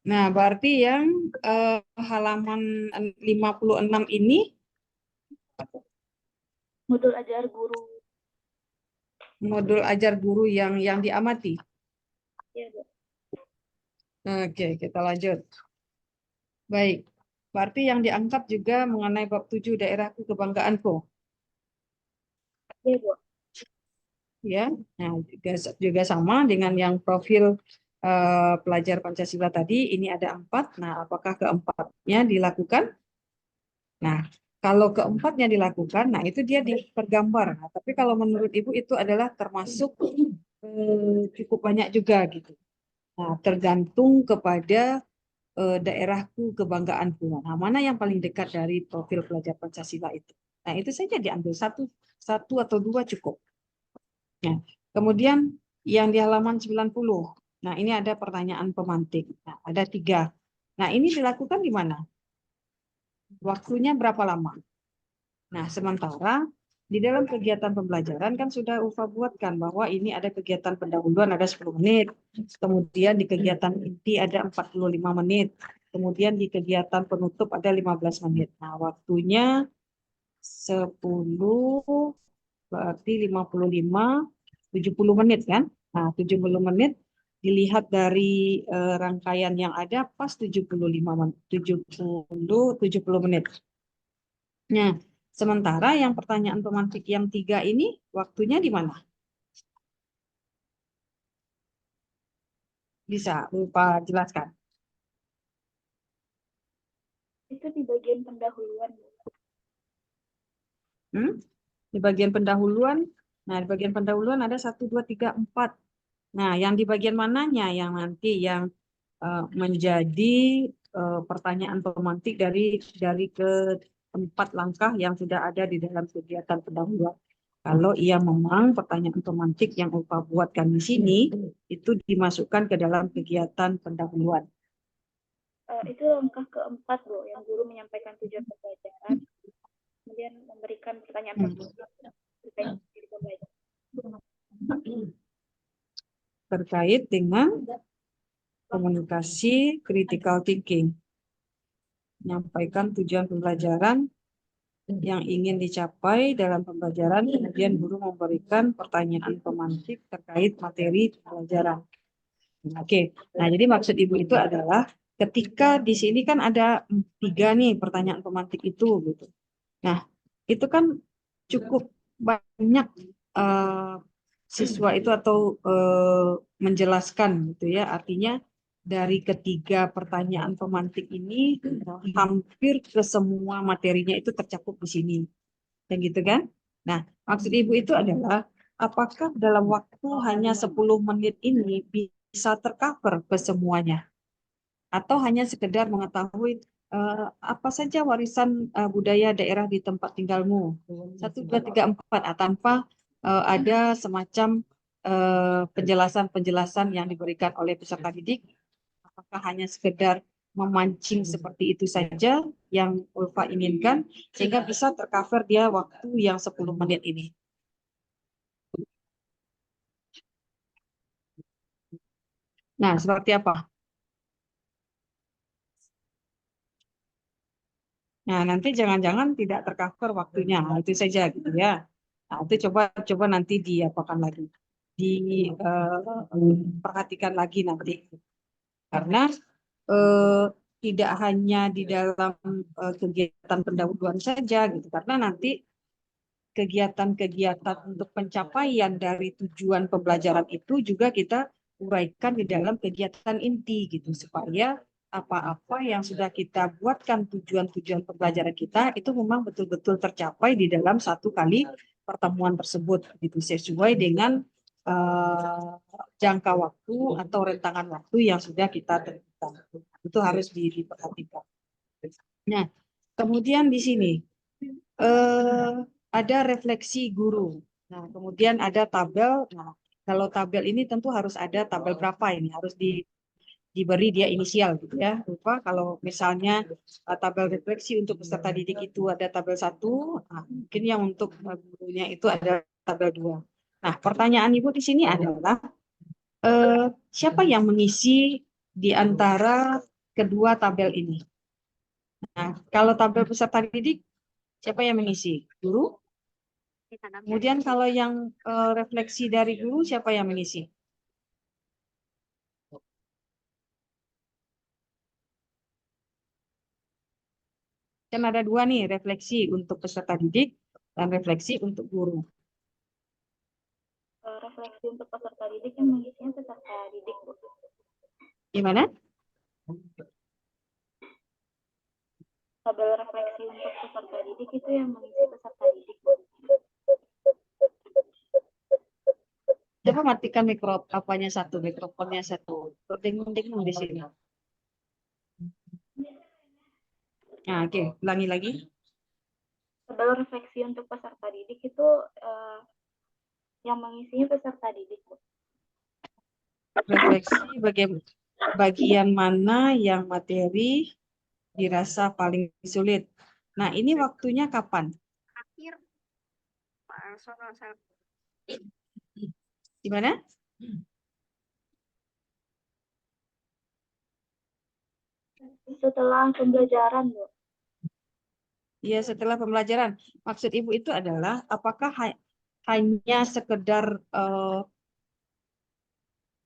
F: Nah, berarti yang halaman 56 ini
C: Modul ajar guru.
F: modul ajar guru yang diamati.
C: Iya, Bu.
F: Oke, kita lanjut. Baik. Berarti yang diangkat juga mengenai bab 7 daerahku kebanggaanku.
C: Iya, Bu.
F: Ya. Nah, juga sama dengan yang profil pelajar Pancasila tadi, ini ada 4. Nah, apakah keempatnya dilakukan? Nah, kalau keempatnya dilakukan, nah itu dia dipergambar. Nah, tapi kalau menurut Ibu itu adalah termasuk cukup banyak juga gitu. Nah, tergantung kepada daerahku kebanggaanku. Nah, mana yang paling dekat dari profil pelajar Pancasila itu? Nah, itu saja diambil satu atau 2 cukup. Nah, kemudian yang di halaman 90. Nah, ini ada pertanyaan pemantik. Nah, ada 3. Nah, ini dilakukan di mana? Waktunya berapa lama? Nah, sementara di dalam kegiatan pembelajaran kan sudah UFA buatkan bahwa ini ada kegiatan pendahuluan ada 10 menit. Kemudian di kegiatan inti ada 45 menit. Kemudian di kegiatan penutup ada 15 menit. Nah, waktunya 10 berarti 55 70 menit kan? Nah, 70 menit dilihat dari rangkaian yang ada pas 75 menit, 70 menit. Nah, sementara yang pertanyaan pemantik yang 3 ini waktunya di mana? Bisa lupa jelaskan.
C: Itu di bagian pendahuluan, Bu.
F: Di bagian pendahuluan. Nah, di bagian pendahuluan ada 1, 2, 3, 4. Nah, yang di bagian mananya yang nanti yang menjadi pertanyaan pemantik dari ke-4 langkah yang sudah ada di dalam kegiatan pendahuluan. Kalau ia memang pertanyaan pemantik yang UPA buatkan di sini itu dimasukkan ke dalam kegiatan pendahuluan.
C: Itu langkah keempat, Bu, yang guru menyampaikan tujuan pembelajaran, kemudian memberikan pertanyaan
F: terkait dengan komunikasi critical thinking. Menyampaikan tujuan pembelajaran yang ingin dicapai dalam pembelajaran, kemudian guru memberikan pertanyaan pemantik terkait materi pelajaran. Oke, nah jadi maksud Ibu itu adalah ketika di sini kan ada 3 nih pertanyaan pemantik itu gitu. Nah, itu kan cukup banyak siswa itu atau menjelaskan gitu ya. Artinya dari ketiga pertanyaan pemantik ini hampir ke semua materinya itu tercakup di sini. Dan gitu kan? Nah, maksud Ibu itu adalah apakah dalam waktu hanya 10 menit ini bisa tercover ke semuanya? atau hanya sekedar mengetahui apa saja warisan budaya daerah di tempat tinggalmu. 1, 2, 3, 4 tanpa ada semacam penjelasan-penjelasan yang diberikan oleh peserta didik. Apakah hanya sekedar memancing seperti itu saja yang Ulfa inginkan sehingga bisa tercover dia waktu yang 10 menit ini. Nah, seperti apa? Nah, nanti jangan-jangan tidak tercover waktunya. Nah, itu saja gitu ya. Nah, itu coba nanti diapakan lagi. Perhatikan lagi nanti. Karena tidak hanya di dalam kegiatan pendahuluan saja gitu. Karena nanti kegiatan-kegiatan untuk pencapaian dari tujuan pembelajaran itu juga kita uraikan di dalam kegiatan inti gitu supaya apa-apa yang sudah kita buatkan tujuan-tujuan pembelajaran kita itu memang betul-betul tercapai di dalam satu kali pertemuan tersebut gitu sesuai dengan jangka waktu atau rentangan waktu yang sudah kita tentukan. Itu harus diperhatikan. Nah, kemudian di sini ada refleksi guru. Nah, kemudian ada tabel. Nah, kalau tabel ini tentu harus ada tabel berapa ini, harus diberi dia inisial gitu ya. Lupa kalau misalnya tabel refleksi untuk peserta didik itu ada tabel 1, nah, mungkin yang untuk gurunya itu ada tabel 2. Nah, pertanyaan Ibu di sini adalah siapa yang mengisi di antara kedua tabel ini? Nah, kalau tabel peserta didik, siapa yang mengisi? Guru? Kemudian kalau yang refleksi dari guru, siapa yang mengisi? Kan ada 2 nih, refleksi untuk peserta didik dan refleksi untuk guru.
C: Refleksi untuk peserta didik yang mengisinya peserta didik, Bu.
F: Gimana?
C: Tabel refleksi untuk peserta didik itu yang mengisi peserta didik, Bu.
F: Coba matikan mikrofonnya satu. Dengung-dengung di sini. Nah, oke, ulangi lagi.
C: Tabel refleksi untuk peserta didik itu yang mengisinya peserta didik, Bu.
F: Refleksi bagian mana yang materi dirasa paling sulit. Nah, ini waktunya kapan? Gimana?
C: Setelah pembelajaran, Bu.
F: Ya, setelah pembelajaran. Maksud Ibu itu adalah apakah hanya sekedar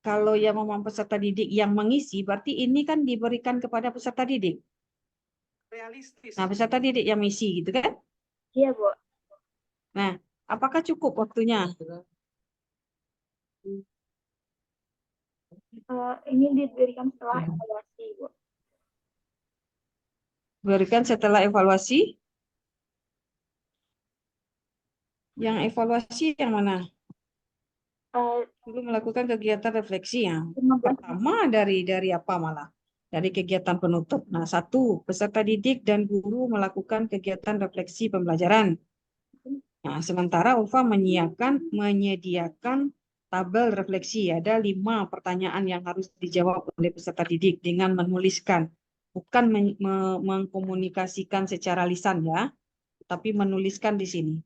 F: kalau yang memang peserta didik yang mengisi, berarti ini kan diberikan kepada peserta didik. Realistis. Nah, peserta didik yang mengisi, gitu kan?
C: Iya, Bu.
F: Nah, apakah cukup waktunya?
C: Ini diberikan setelah evaluasi, Bu.
F: Berikan setelah evaluasi? Yang evaluasi yang mana? Dulu melakukan kegiatan refleksi yang pertama dari apa malah? Dari kegiatan penutup. Nah, 1, peserta didik dan guru melakukan kegiatan refleksi pembelajaran. Nah, sementara Ulfa menyediakan tabel refleksi. Ada 5 pertanyaan yang harus dijawab oleh peserta didik dengan menuliskan. Bukan mengkomunikasikan secara lisan ya, tapi menuliskan di sini.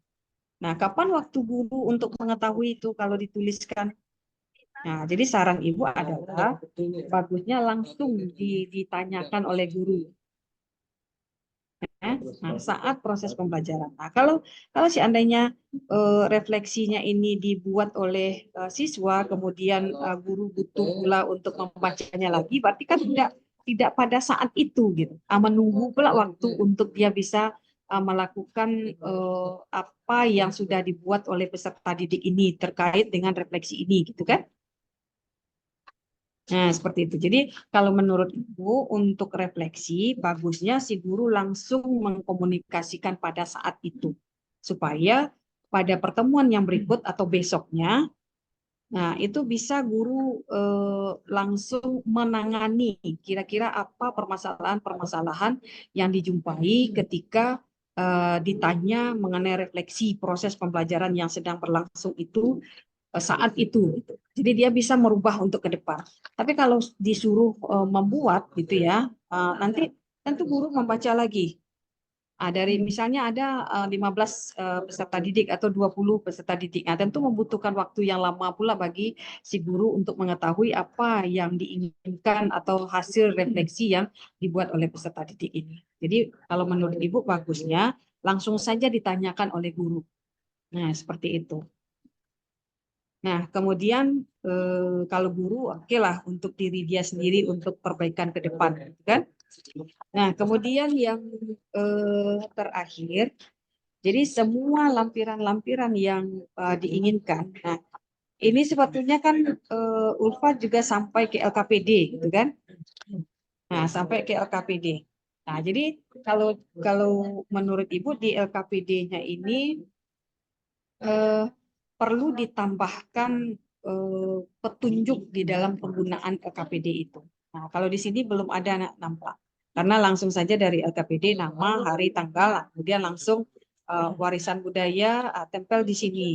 F: Nah, kapan waktu guru untuk mengetahui itu kalau dituliskan? Nah, jadi saran Ibu adalah bagusnya langsung ditanyakan oleh guru. Nah, saat proses pembelajaran. Nah, kalau seandainya refleksinya ini dibuat oleh siswa, kemudian guru butuh pula untuk membacanya lagi, berarti kan tidak pada saat itu gitu. Menunggu pula waktu untuk dia bisa melakukan apa yang sudah dibuat oleh peserta didik ini terkait dengan refleksi ini, gitu kan? Nah, seperti itu. Jadi, kalau menurut Ibu, untuk refleksi, bagusnya si guru langsung mengkomunikasikan pada saat itu. Supaya pada pertemuan yang berikut atau besoknya, Nah, itu bisa guru langsung menangani kira-kira apa permasalahan-permasalahan yang dijumpai ketika ditanya mengenai refleksi proses pembelajaran yang sedang berlangsung itu saat itu. Gitu. Jadi dia bisa merubah untuk ke depan. Tapi kalau disuruh membuat gitu ya, nanti tentu guru membaca lagi. Dari misalnya ada 15 peserta didik atau 20 peserta didik. Nah, tentu membutuhkan waktu yang lama pula bagi si guru untuk mengetahui apa yang diinginkan atau hasil refleksi yang dibuat oleh peserta didik ini. Jadi kalau menurut Ibu bagusnya langsung saja ditanyakan oleh guru. Nah, seperti itu. Nah, kemudian kalau guru oke lah untuk diri dia sendiri untuk perbaikan ke depan, kan? Nah, kemudian yang terakhir, jadi semua lampiran-lampiran yang diinginkan. Nah, ini sebetulnya kan Ulfa juga sampai ke LKPD, gitu kan? Nah, sampai ke LKPD. Nah, jadi kalau menurut Ibu di LKPD-nya ini perlu ditambahkan petunjuk di dalam penggunaan LKPD itu. Nah, kalau di sini belum ada nampak. Karena langsung saja dari LKPD nama, hari, tanggal, kemudian langsung warisan budaya tempel di sini.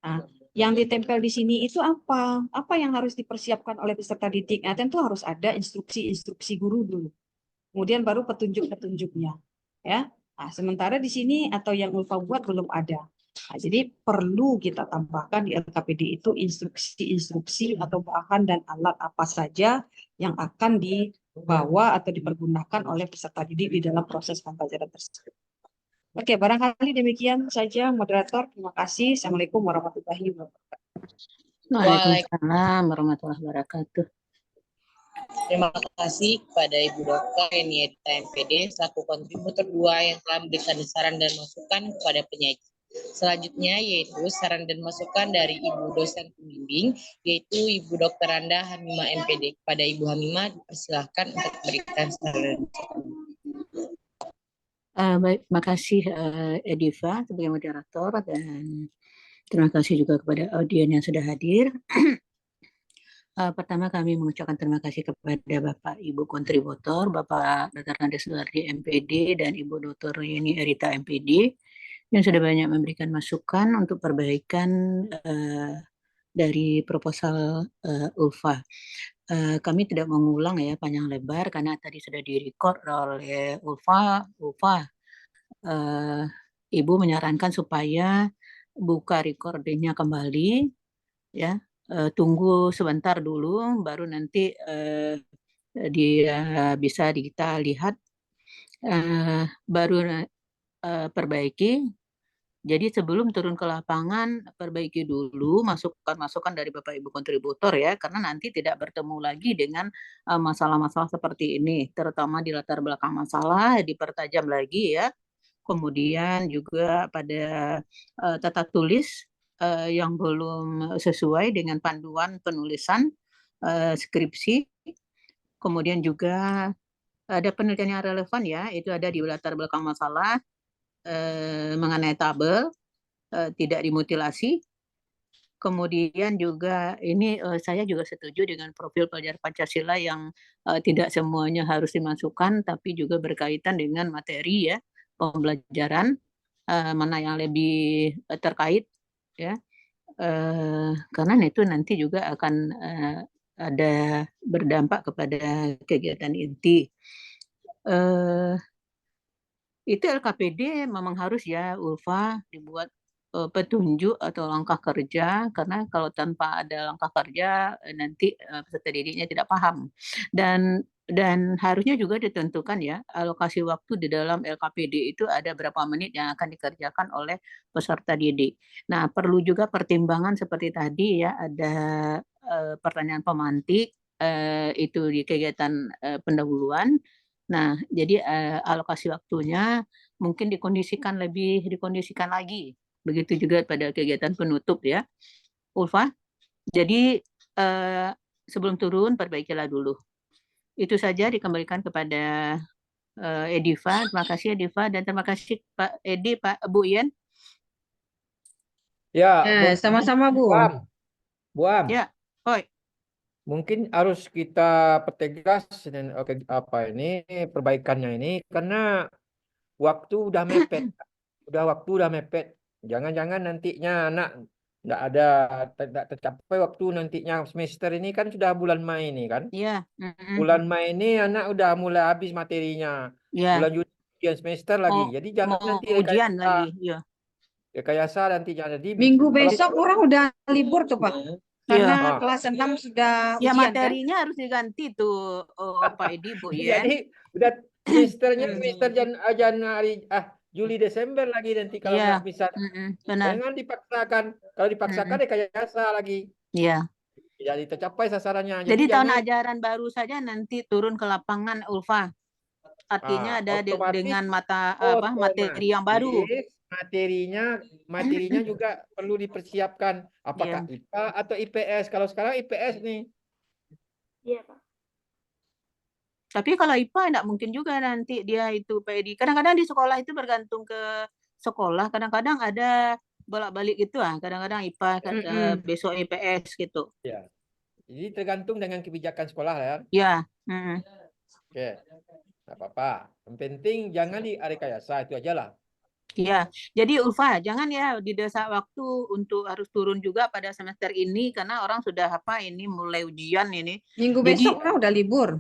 F: Nah, yang ditempel di sini itu apa? Apa yang harus dipersiapkan oleh peserta didik? Nah, tentu harus ada instruksi-instruksi guru dulu. Kemudian baru petunjuk-petunjuknya. Ya. Nah, sementara di sini atau yang Ulfa buat belum ada. Nah, jadi perlu kita tambahkan di LKPD itu instruksi-instruksi atau bahan dan alat apa saja yang akan dibawa atau dipergunakan oleh peserta didik di dalam proses pembelajaran tersebut. Oke, barangkali demikian saja moderator. Terima kasih. Assalamualaikum warahmatullahi wabarakatuh.
B: Waalaikumsalam warahmatullahi wabarakatuh.
A: Terima kasih kepada Ibu Dr. Eni Edita MPD selaku kontributor 2 yang telah memberikan saran dan masukan kepada penyaji. Selanjutnya yaitu saran dan masukan dari Ibu dosen pembimbing, yaitu Ibu Dr. Randa Hamimah MPD. Kepada Ibu Hamimah dipersilahkan untuk memberikan saran dan masukan.
B: Baik, terima kasih Ediva sebagai moderator dan terima kasih juga kepada audien yang sudah hadir. Pertama kami mengucapkan terima kasih kepada Bapak Ibu kontributor, Bapak Dr. Nanda Sulardi MPD dan Ibu Dr. Yeni Erita MPD yang sudah banyak memberikan masukan untuk perbaikan dari proposal Ulfa. Kami tidak mengulang ya panjang lebar karena tadi sudah direcord oleh Ulfa. Ibu menyarankan supaya buka recordingnya kembali, ya, tunggu sebentar dulu, baru nanti dia bisa kita lihat, baru perbaiki. Jadi sebelum turun ke lapangan, perbaiki dulu masukan-masukan dari Bapak Ibu kontributor ya, karena nanti tidak bertemu lagi dengan masalah-masalah seperti ini, terutama di latar belakang masalah, dipertajam lagi ya. Kemudian juga pada tata tulis yang belum sesuai dengan panduan penulisan skripsi. Kemudian juga ada penelitian yang relevan ya, itu ada di latar belakang masalah mengenai tabel, tidak dimutilasi. Kemudian juga ini saya juga setuju dengan profil pelajar Pancasila yang tidak semuanya harus dimasukkan, tapi juga berkaitan dengan materi ya pembelajaran, mana yang lebih terkait ya, karena itu nanti juga akan ada berdampak kepada kegiatan inti. Itu LKPD memang harus ya Ulfa dibuat petunjuk atau langkah kerja, karena kalau tanpa ada langkah kerja nanti peserta didiknya tidak paham. Dan harusnya juga ditentukan ya alokasi waktu di dalam LKPD itu ada berapa menit yang akan dikerjakan oleh peserta didik. Nah, perlu juga pertimbangan seperti tadi ya, ada pertanyaan pemantik itu di kegiatan pendahuluan. Nah, jadi alokasi waktunya mungkin dikondisikan lagi. Begitu juga pada kegiatan penutup ya, Ulfa. Jadi sebelum turun perbaikilah dulu. Itu saja, dikembalikan kepada Ediva. Terima kasih Ediva dan terima kasih Pak Edi, Pak Bu Yen.
E: Ya,
F: Sama-sama Bu.
E: Bu Am,
B: Ya, oi.
E: mungkin harus kita pertegas dan apa ini perbaikannya ini karena waktu udah mepet. Waktu udah mepet. Jangan-jangan nantinya anak tidak tercapai waktu nantinya semester ini kan sudah bulan Mei ini kan.
B: Ya,
E: Bulan Mei ini anak udah mulai habis materinya.
B: ya.
E: Bulan Juni ujian semester lagi.
B: Mau
E: Jadi jangan
B: mau
E: nanti
B: ujian lagi. Ya,
E: rekayasa nanti jangan. Jadi
F: Minggu
E: kalau
F: besok orang udah libur tuh, Pak.
B: ya.
F: Karena
E: Ah,
F: kelas 6 sudah
B: Ya
F: ujian kan?
B: materinya harus diganti tuh, Pak Edi, Bu Yen.
E: jadi udah semester Januari Juli Desember lagi nanti kalau
B: Iya,
E: nggak bisa.
B: benar.
E: Jangan dipaksakan. Kalau dipaksakan rekayasa lagi.
B: Iya.
E: Jadi tercapai sasarannya.
B: Jadi tahun
E: jangan
B: ajaran baru saja nanti turun ke lapangan, Ulfa. Artinya ada
E: otomatis
B: dengan materi yang baru.
E: materinya juga perlu dipersiapkan. Apakah
B: Iya.
E: IPA atau IPS? Kalau sekarang IPS nih.
C: Iya, Pak.
B: Tapi kalau IPA tidak mungkin juga nanti dia itu Pak Edi. Kadang-kadang di sekolah itu bergantung ke sekolah. Kadang-kadang ada bolak-balik gitu Kadang-kadang IPA, besok IPS gitu.
E: Ya. Jadi tergantung dengan kebijakan sekolah ya.
B: Ya.
E: Oke. Nggak apa-apa. Yang penting jangan direkayasa itu aja lah.
B: Iya, jadi Ulfa, jangan ya didesak waktu untuk harus turun juga pada semester ini karena orang sudah mulai ujian ini.
F: Minggu
B: Jadi,
F: besok orang udah libur.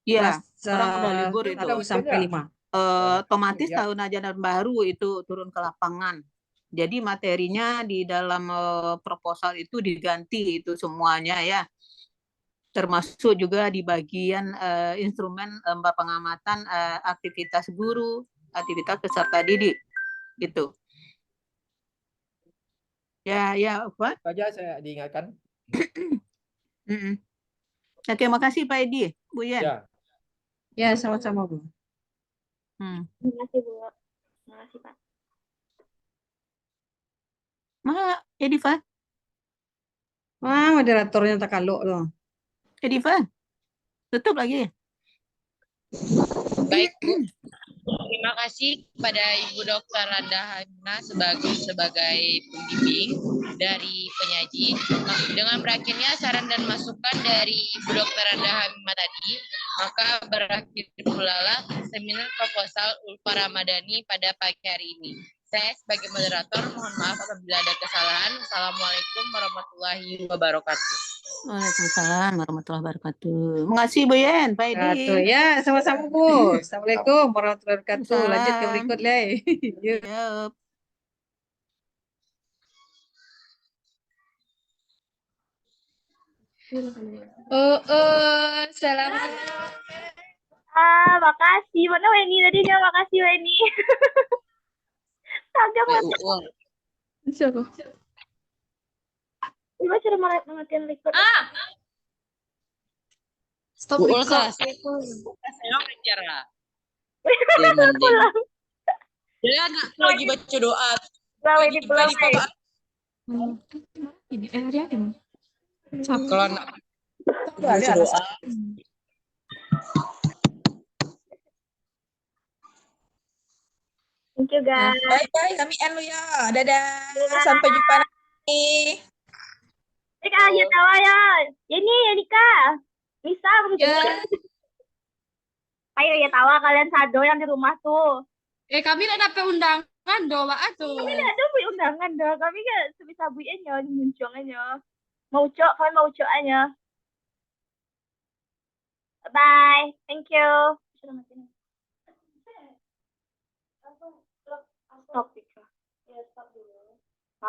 B: iya,
F: Kelas
B: orang udah libur itu.
F: 1 sampai 5.
B: Otomatis
E: Ya.
B: tahun ajaran baru itu turun ke lapangan. Jadi materinya di dalam proposal itu diganti itu semuanya ya. Termasuk juga di bagian instrumen pengamatan aktivitas guru, aktivitas peserta didik gitu. Ya, apa?
E: Itu aja saya diingatkan.
B: Oke, makasih Pak Edi, Bu Yen.
E: Ya.
F: Ya, sama-sama, Bu.
C: Terima kasih, Bu. Terima kasih, Pak.
B: Ediva,
F: Wah, moderatornya tak kaluk loh.
B: Ediva, tutup lagi.
A: Baik, Bu. Terima kasih kepada Ibu Dr. Randa Hamina sebagai pembimbing dari penyaji. Nah, dengan berakhirnya saran dan masukan dari Ibu Dr. Randa Hamina tadi, maka berakhir pula lah seminar proposal Ulfa Ramadhani pada pagi hari ini. Saya sebagai moderator mohon maaf apabila ada kesalahan. Assalamualaikum warahmatullahi wabarakatuh.
B: Waalaikumsalam warahmatullahi wabarakatuh. Makasih Bu Yen, Pak Edi.
F: Ya, sama-sama, Bu. Assalamualaikum warahmatullahi wabarakatuh. Lanjut ke berikut, Le. Yuk.
B: Yuk.
G: Assalamualaikum.
C: Makasih. Mana Weni tadinya? Makasih, Weni. Kagak mau.
G: Siapa?
C: Coba cara mematiin record.
G: Stop record.
A: Saya bicara.
C: Pulang.
A: Dia anak lagi baca doa.
C: Weni pulang.
G: Ini dia kan.
A: Kalau anak baca doa.
C: Thank you, guys.
G: Bye-bye, kami end lu ya. Dadah. Sampai jumpa nanti.
C: Ya tawa ya. Ini Nika. Bisa
G: Ya.
C: Ayo ya tawa kalian sado yang di rumah tuh.
G: Kami nak dapat undangan doa tuh.
C: Kami nggak ada undangan dah. Kami nggak sebisa buinya muncungnya. Mau cok, kalian mau cok aja. Bye. Thank you. Stop. Ya, stop dulu.